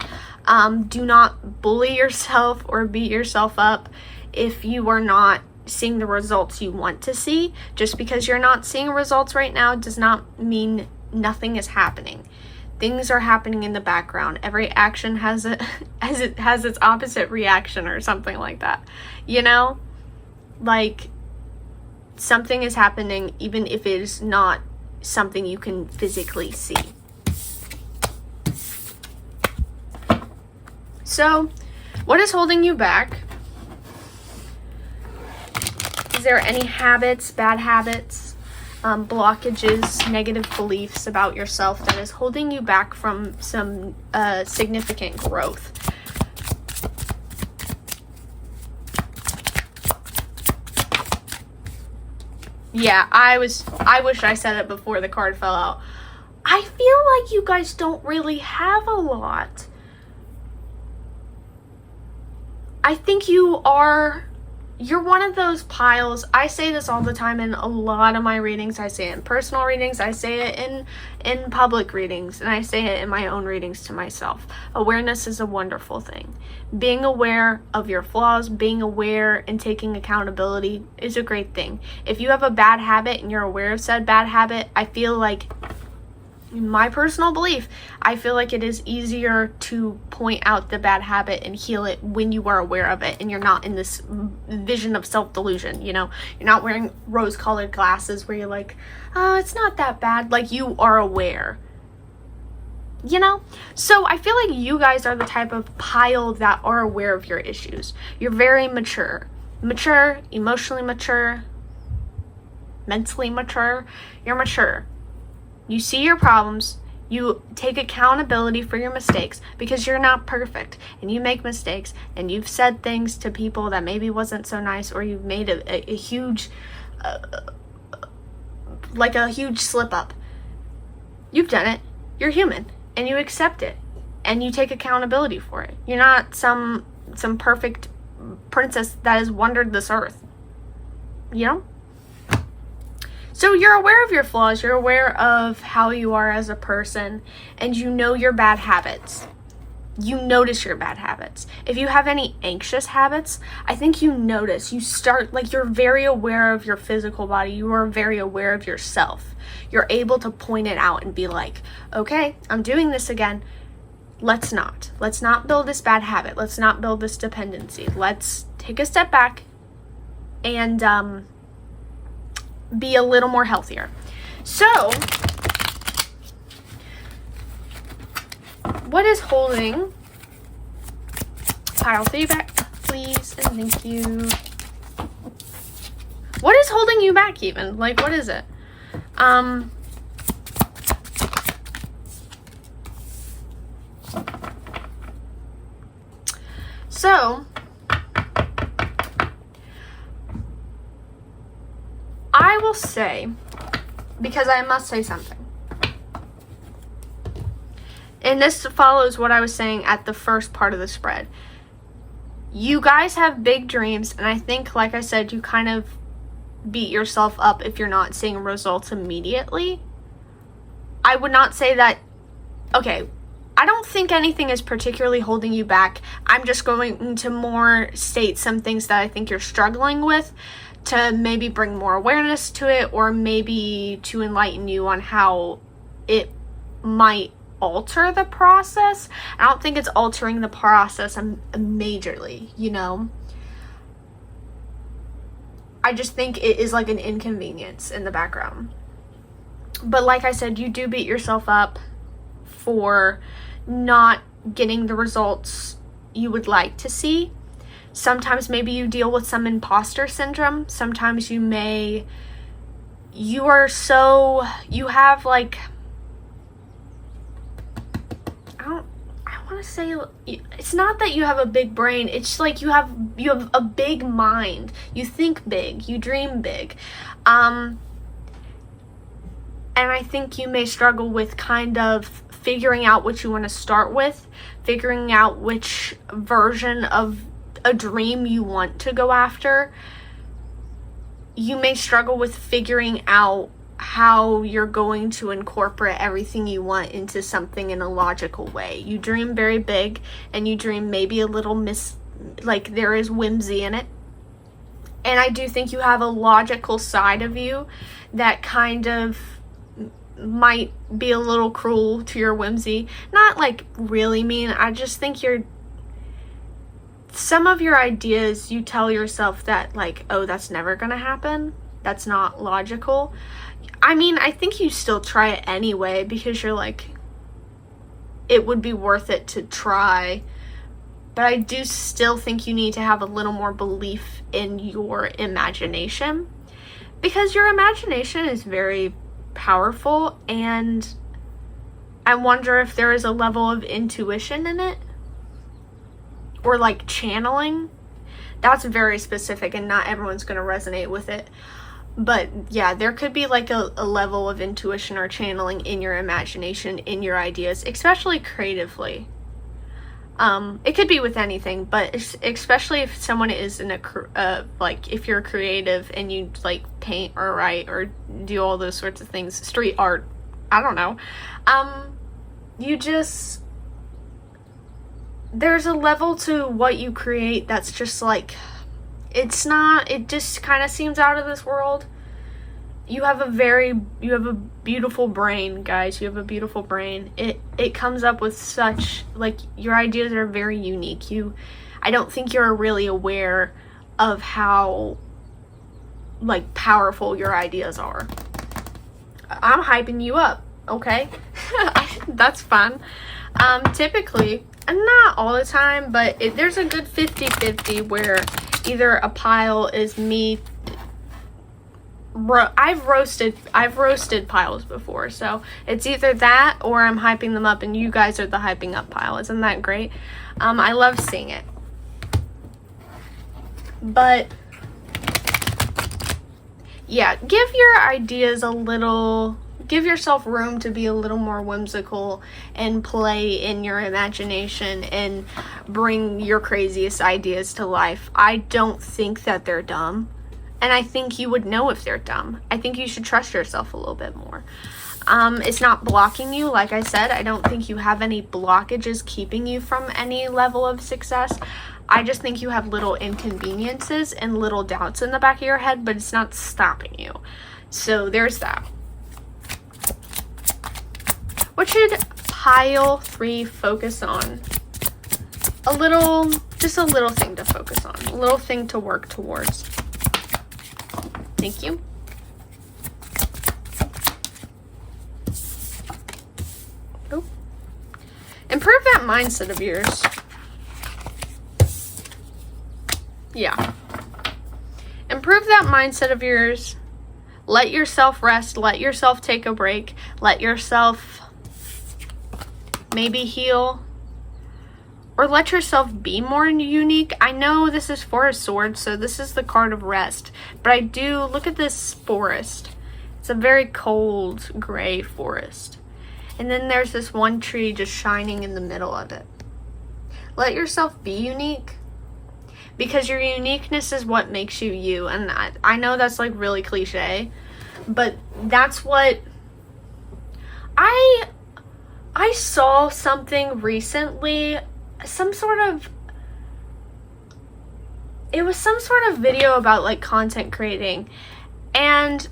Do not bully yourself or beat yourself up if you are not seeing the results you want to see. Just because you're not seeing results right now does not mean nothing is happening. Things are happening in the background. Every action has its opposite reaction, or something like that. You know? Like, something is happening even if it is not something you can physically see. So, what is holding you back? Is there any habits, bad habits, blockages, negative beliefs about yourself that is holding you back from some significant growth? Yeah, I wish I said it before the card fell out. I feel like you guys don't really have a lot. I think you're one of those piles. I say this all the time in a lot of my readings. I say it in personal readings. I say it in public readings. And I say it in my own readings to myself. Awareness is a wonderful thing. Being aware of your flaws, being aware and taking accountability is a great thing. If you have a bad habit and you're aware of said bad habit, I feel like, in my personal belief, I feel like it is easier to point out the bad habit and heal it when you are aware of it and you're not in this vision of self-delusion, you know? You're not wearing rose-colored glasses where you're like, oh, it's not that bad. Like, you are aware, you know? So I feel like you guys are the type of pile that are aware of your issues. You're very mature, emotionally mature, mentally mature. You're mature. You see your problems, you take accountability for your mistakes, because you're not perfect and you make mistakes, and you've said things to people that maybe wasn't so nice, or you've made a huge slip up. You've done it. You're human and you accept it and you take accountability for it. You're not some perfect princess that has wandered this earth, you know? So you're aware of your flaws, you're aware of how you are as a person, and you know your bad habits. You notice your bad habits. If you have any anxious habits, I think you notice. You start, like, you're very aware of your physical body. You are very aware of yourself. You're able to point it out and be like, okay, I'm doing this again. Let's not build this bad habit. Let's not build this dependency. Let's take a step back and be a little more healthier. So What is holding pile 3 back, please, and thank you. What is holding you back even? Like, what is it? So, I will say, because I must say something. And this follows what I was saying at the first part of the spread. You guys have big dreams, and I think, like I said, you kind of beat yourself up if you're not seeing results immediately. I would not say that, okay, I don't think anything is particularly holding you back. I'm just going to more state some things that I think you're struggling with to maybe bring more awareness to it, or maybe to enlighten you on how it might alter the process. I don't think it's altering the process majorly, you know. I just think it is like an inconvenience in the background. But like I said, you do beat yourself up for not getting the results you would like to see. Sometimes maybe you deal with some imposter syndrome. Sometimes you have like, I want to say, it's not that you have a big brain, it's like you have a big mind. You think big, you dream big. And I think you may struggle with kind of figuring out what you want to start with, figuring out which version of a dream you want to go after. You may struggle with figuring out how you're going to incorporate everything you want into something in a logical way. You dream very big, and you dream maybe a little like there is whimsy in it. And I do think you have a logical side of you that kind of might be a little cruel to your whimsy. Not like really mean. I just think some of your ideas, you tell yourself that like, oh, that's never gonna happen. That's not logical. I mean, I think you still try it anyway, because you're like, it would be worth it to try. But I do still think you need to have a little more belief in your imagination, because your imagination is very powerful, and I wonder if there is a level of intuition in it, or like channeling. That's very specific, and not everyone's going to resonate with it. But yeah, there could be like a level of intuition or channeling in your imagination, in your ideas, especially creatively. It could be with anything, but especially if someone is like if you're creative and you like paint or write or do all those sorts of things, street art, I don't know. There's a level to what you create that's just like, it just kind of seems out of this world. You have a beautiful brain, guys. You have a beautiful brain. It comes up with such, like, your ideas are very unique. I don't think you're really aware of how, like, powerful your ideas are. I'm hyping you up, okay? That's fun. Typically, and not all the time, but there's a good 50-50 where either a pile is me. I've roasted piles before, so it's either that or I'm hyping them up and you guys are the hyping up pile. Isn't that great? I love seeing it. But yeah, give yourself room to be a little more whimsical and play in your imagination and bring your craziest ideas to life. I don't think that they're dumb. And I think you would know if they're dumb. I think you should trust yourself a little bit more. It's not blocking you. Like I said, I don't think you have any blockages keeping you from any level of success. I just think you have little inconveniences and little doubts in the back of your head, but it's not stopping you. So there's that. What should pile 3 focus on? Just a little thing to focus on. A little thing to work towards. Thank you. Oh. Improve that mindset of yours. Yeah. Improve that mindset of yours. Let yourself rest. Let yourself take a break. Let yourself maybe heal. Or let yourself be more unique. I know this is Four of Swords, so this is the card of rest. But I do, look at this forest. It's a very cold, gray forest. And then there's this one tree just shining in the middle of it. Let yourself be unique. Because your uniqueness is what makes you you. And I know that's like really cliche. But that's what... I saw something recently. It was some sort of video about like content creating. And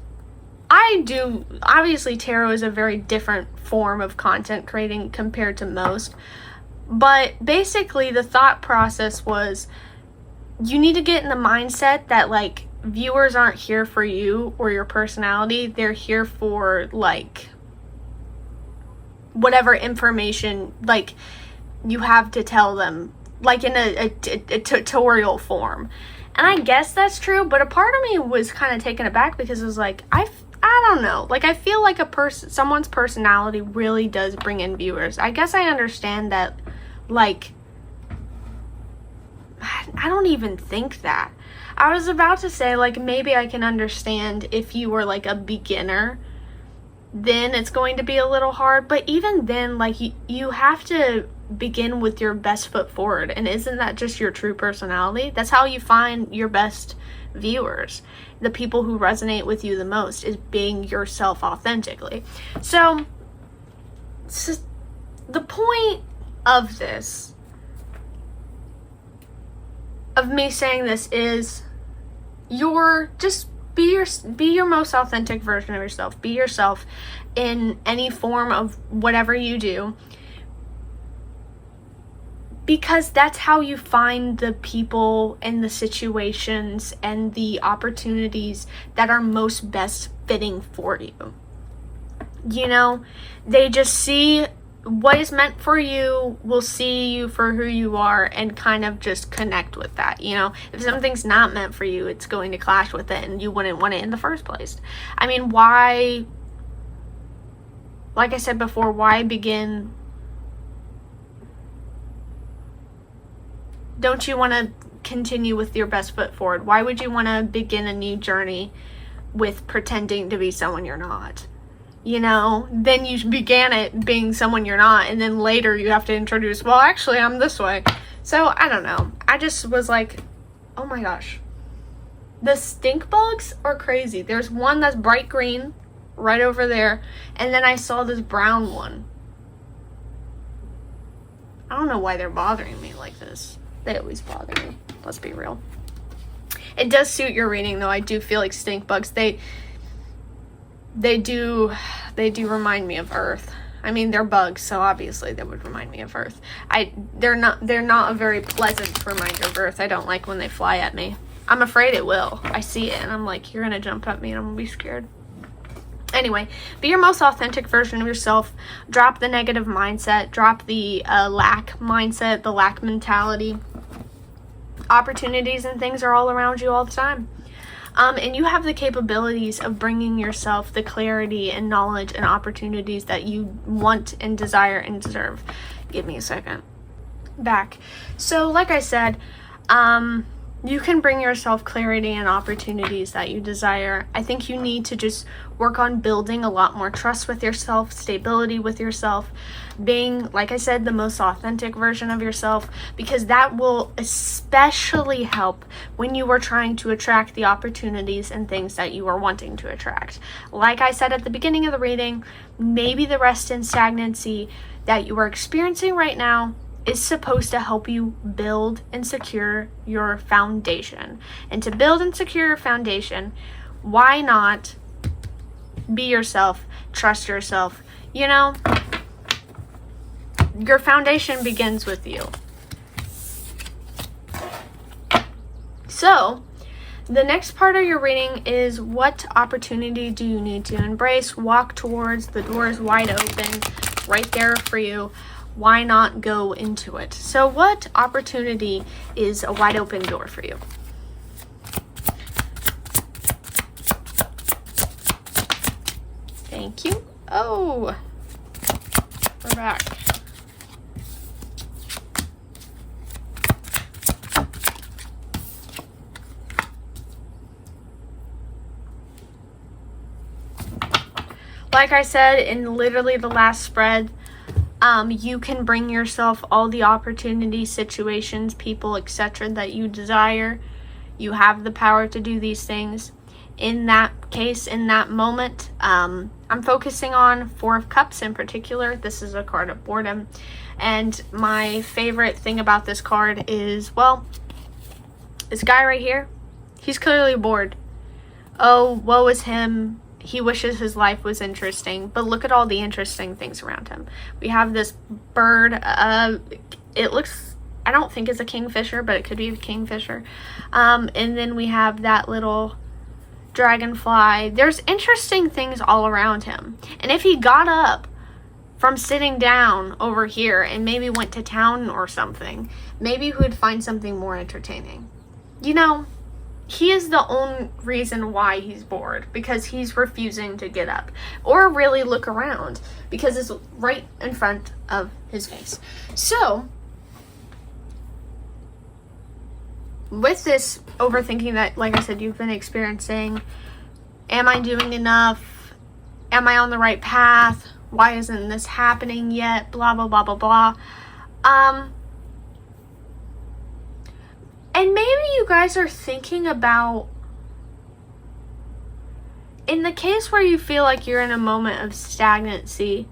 obviously tarot is a very different form of content creating compared to most, but basically the thought process was you need to get in the mindset that like viewers aren't here for you or your personality. They're here for like whatever information like you have to tell them, like in a tutorial form. And I guess that's true, but a part of me was kind of taken aback because it was like, I don't know. Like, I feel like someone's personality really does bring in viewers. I guess I understand that, like, I don't even think that. I was about to say, like, maybe I can understand if you were, like, a beginner, then it's going to be a little hard. But even then, like, you have to begin with your best foot forward. And isn't that just your true personality? That's how you find your best viewers. The people who resonate with you the most is being yourself authentically. So the point of this, of me saying this, is just be your most authentic version of yourself. Be yourself in any form of whatever you do. Because that's how you find the people and the situations and the opportunities that are most best fitting for you. You know, they just see what is meant for you, will see you for who you are, and kind of just connect with that. You know, if something's not meant for you, it's going to clash with it, and you wouldn't want it in the first place. I mean, why, like I said before, why begin? Don't you want to continue with your best foot forward? Why would you want to begin a new journey with pretending to be someone you're not? You know, then you began it being someone you're not, and then later you have to introduce, well, actually, I'm this way. So, I don't know. I just was like, oh my gosh. The stink bugs are crazy. There's one that's bright green right over there, and then I saw this brown one. I don't know why they're bothering me like this. They always bother me. Let's be real. It does suit your reading, though. I do feel like stink bugs. They do remind me of Earth. I mean, they're bugs, so obviously they would remind me of Earth. They're not a very pleasant reminder of Earth. I don't like when they fly at me. I'm afraid it will. I see it, and I'm like, you're gonna jump at me, and I'm gonna be scared. Anyway, be your most authentic version of yourself. Drop the negative mindset. Drop the lack mindset, the lack mentality. Opportunities and things are all around you all the time. And you have the capabilities of bringing yourself the clarity and knowledge and opportunities that you want and desire and deserve. Give me a second. Back. So, like I said, you can bring yourself clarity and opportunities that you desire. I think you need to just work on building a lot more trust with yourself, stability with yourself, being, like I said, the most authentic version of yourself, because that will especially help when you are trying to attract the opportunities and things that you are wanting to attract. Like I said at the beginning of the reading, maybe the rest and stagnancy that you are experiencing right now is supposed to help you build and secure your foundation. And to build and secure your foundation, why not be yourself, trust yourself? You know, your foundation begins with you. So, the next part of your reading is, what opportunity do you need to embrace? Walk towards. The door is wide open, right there for you. why not go into it? So what opportunity is a wide open door for you? Thank you. Oh, we're back. Like I said in literally the last spread, you can bring yourself all the opportunities, situations, people, etc. that you desire. You have the power to do these things. In that case, in that moment, I'm focusing on Four of Cups in particular. This is a card of boredom. And my favorite thing about this card is, well, this guy right here, he's clearly bored. Oh, woe is him. He wishes his life was interesting, but look at all the interesting things around him. We have this bird. It looks, I don't think it's a kingfisher, but it could be a kingfisher. And then we have that little dragonfly. There's interesting things all around him. And if he got up from sitting down over here and maybe went to town or something, maybe he would find something more entertaining. You know, he is the only reason why he's bored, because he's refusing to get up or really look around because it's right in front of his face. So, with this overthinking that, like I said, you've been experiencing, am I doing enough? Am I on the right path? Why isn't this happening yet? Blah, blah, blah, blah, blah. And maybe you guys are thinking about, in the case where you feel like you're in a moment of stagnancy,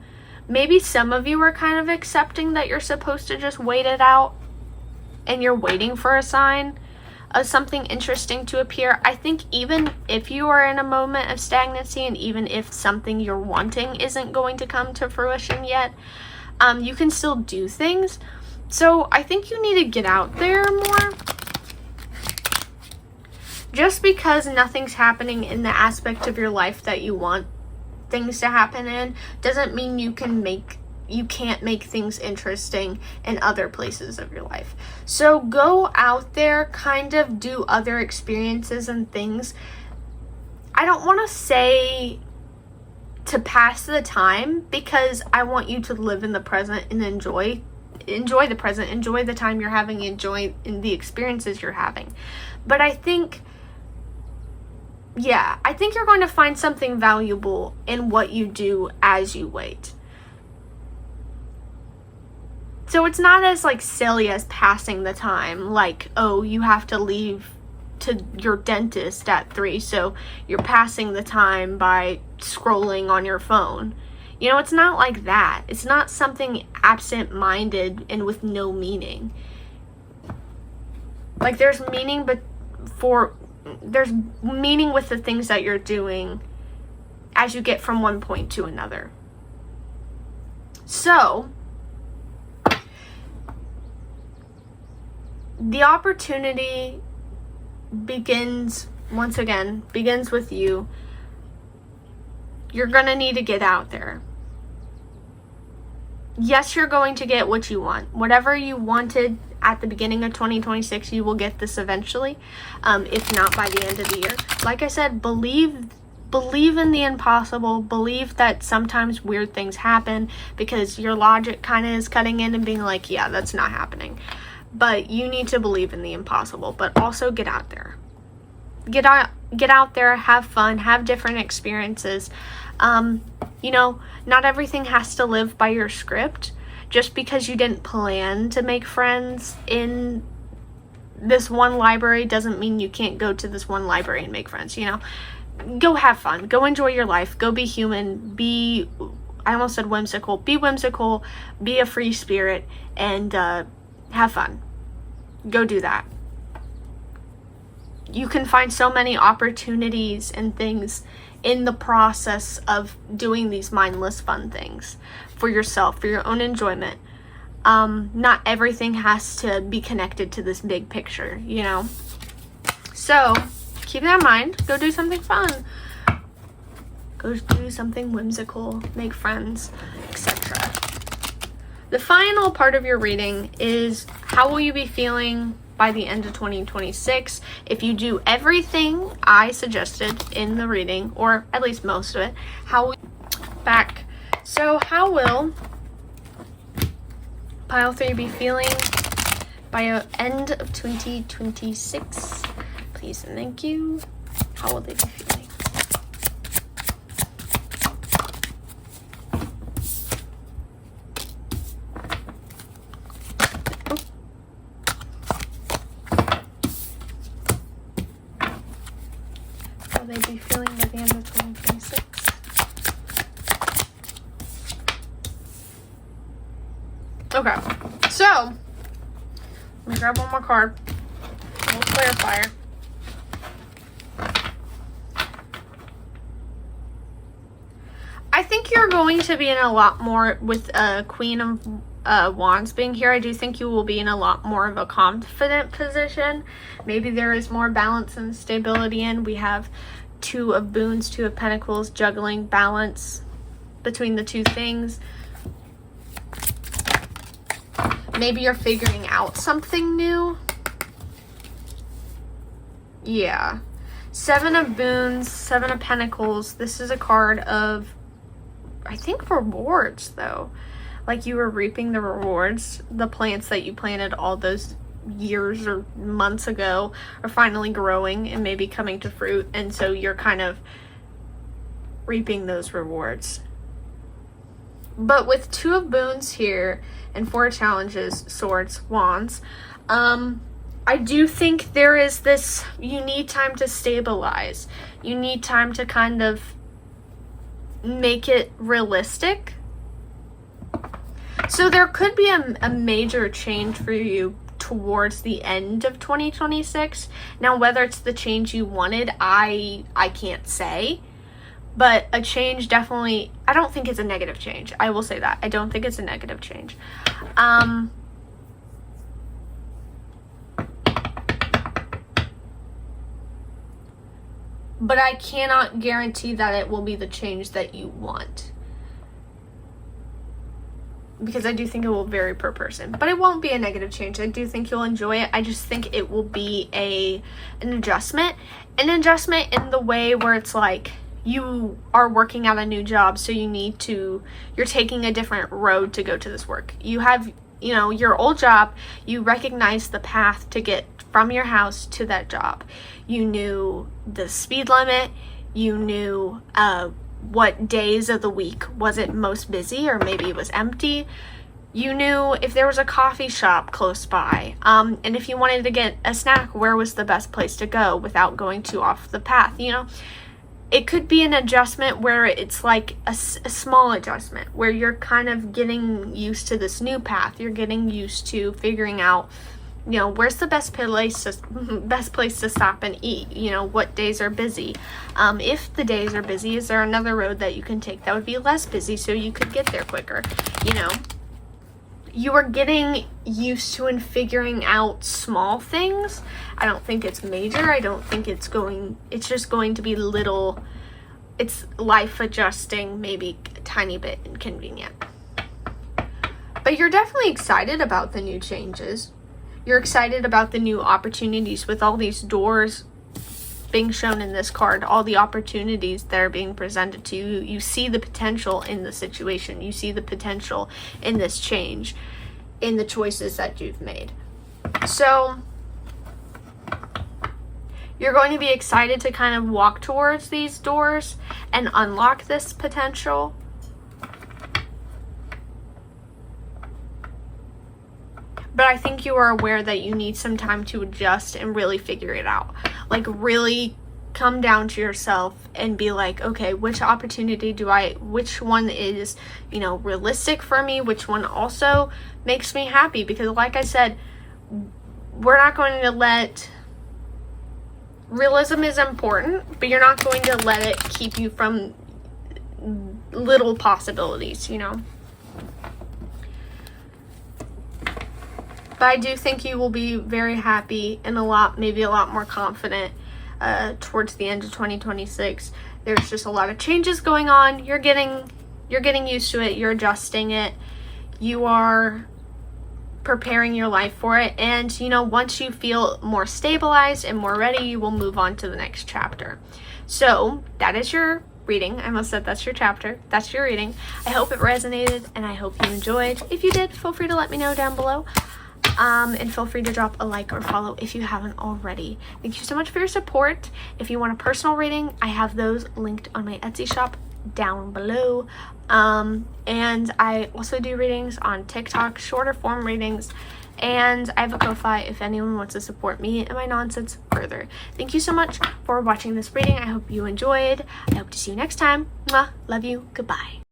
maybe some of you are kind of accepting that you're supposed to just wait it out and you're waiting for a sign of something interesting to appear. I think even if you are in a moment of stagnancy and even if something you're wanting isn't going to come to fruition yet, you can still do things. So I think you need to get out there more. Just because nothing's happening in the aspect of your life that you want things to happen in doesn't mean you can't make things interesting in other places of your life. So go out there, kind of do other experiences and things. I don't want to say to pass the time, because I want you to live in the present and enjoy the present, enjoy the time you're having, enjoy the experiences you're having. But I think you're going to find something valuable in what you do as you wait. So it's not as like silly as passing the time, like, oh, you have to leave to your dentist at 3, so you're passing the time by scrolling on your phone. You know, it's not like that. It's not something absent-minded and with no meaning. Like, there's meaning, there's meaning with the things that you're doing as you get from one point to another. So, the opportunity begins with you. You're going to need to get out there. Yes, you're going to get what you want. Whatever you wanted at the beginning of 2026, you will get this eventually, if not by the end of the year. Like I said, believe in the impossible. Believe that sometimes weird things happen, because your logic kind of is cutting in and being like, yeah, that's not happening. But you need to believe in the impossible, but also get out there. Get out there, have fun, have different experiences. You know, not everything has to live by your script. Just because you didn't plan to make friends in this one library doesn't mean you can't go to this one library and make friends, you know. Go have fun. Go enjoy your life. Go be human. I almost said whimsical. Be whimsical. Be a free spirit. And have fun. Go do that. You can find so many opportunities and things in the process of doing these mindless fun things for yourself, for your own enjoyment. Not everything has to be connected to this big picture, you know. So keep that in mind. Go do something fun. Go do something whimsical. Make friends, etc. The final part of your reading is how will you be feeling by the end of 2026 if you do everything I suggested in the reading, or at least most of it. How will back? So how will pile 3 be feeling by the end of 2026? Please and thank you. How will they be feeling? How will they be feeling by the end of 2026? Okay, so let me grab one more card. A little clarifier. I think you're going to be in a lot more with Queen of Wands being here. I do think you will be in a lot more of a confident position. Maybe there is more balance and stability in. We have 2 of Boons, 2 of Pentacles, juggling balance between the two things. Maybe you're figuring out something new. Yeah. 7 of Boons, 7 of Pentacles. This is a card of, I think, rewards, though. Like you were reaping the rewards. The plants that you planted all those years or months ago are finally growing and maybe coming to fruit. And so you're kind of reaping those rewards. But with 2 of Boons here and 4 challenges, Swords, Wands, I do think there is this, you need time to stabilize. You need time to kind of make it realistic. So there could be a major change for you towards the end of 2026. Now, whether it's the change you wanted, I can't say. But a change definitely, I don't think it's a negative change. I will say that. I don't think it's a negative change. But I cannot guarantee that it will be the change that you want. Because I do think it will vary per person. But it won't be a negative change. I do think you'll enjoy it. I just think it will be an adjustment. An adjustment in the way where it's like, you are working at a new job, so you're taking a different road to go to this work. You have, your old job, you recognize the path to get from your house to that job. You knew the speed limit, you knew what days of the week was it most busy, or maybe it was empty. You knew if there was a coffee shop close by, and if you wanted to get a snack, where was the best place to go without going too off the path, It could be an adjustment where it's like a small adjustment where you're kind of getting used to this new path. You're getting used to figuring out, where's the best place to stop and eat? What days are busy? If the days are busy, is there another road that you can take that would be less busy so you could get there quicker? You are getting used to and figuring out small things. I don't think it's major. I don't think it's just going to be little, it's life adjusting, maybe a tiny bit inconvenient. But you're definitely excited about the new changes. You're excited about the new opportunities with all these doors being shown in this card, all the opportunities that are being presented to you. You see the potential in the situation. You see the potential in this change, in the choices that you've made. So you're going to be excited to kind of walk towards these doors and unlock this potential. But I think you are aware that you need some time to adjust and really figure it out. Like, really come down to yourself and be like, okay, which opportunity which one is, realistic for me? Which one also makes me happy? Because like I said, we're not going to let, realism is important, but you're not going to let it keep you from little possibilities, But I do think you will be very happy and maybe a lot more confident towards the end of 2026. There's just a lot of changes going on. You're getting used to it. You're adjusting it. you are preparing your life for it. And, you know, once you feel more stabilized and more ready, you will move on to the next chapter. So that is your reading. I almost said that's your chapter. That's your reading. I hope it resonated and I hope you enjoyed. If you did, feel free to let me know down below. And feel free to drop a like or follow if you haven't already. Thank you so much for your support. If you want a personal reading, I have those linked on my Etsy shop down below. And I also do readings on TikTok, shorter form readings, and I have a Ko-Fi if anyone wants to support me and my nonsense further. Thank you so much for watching this reading. I hope you enjoyed. I hope to see you next time. Mwah. Love you. Goodbye.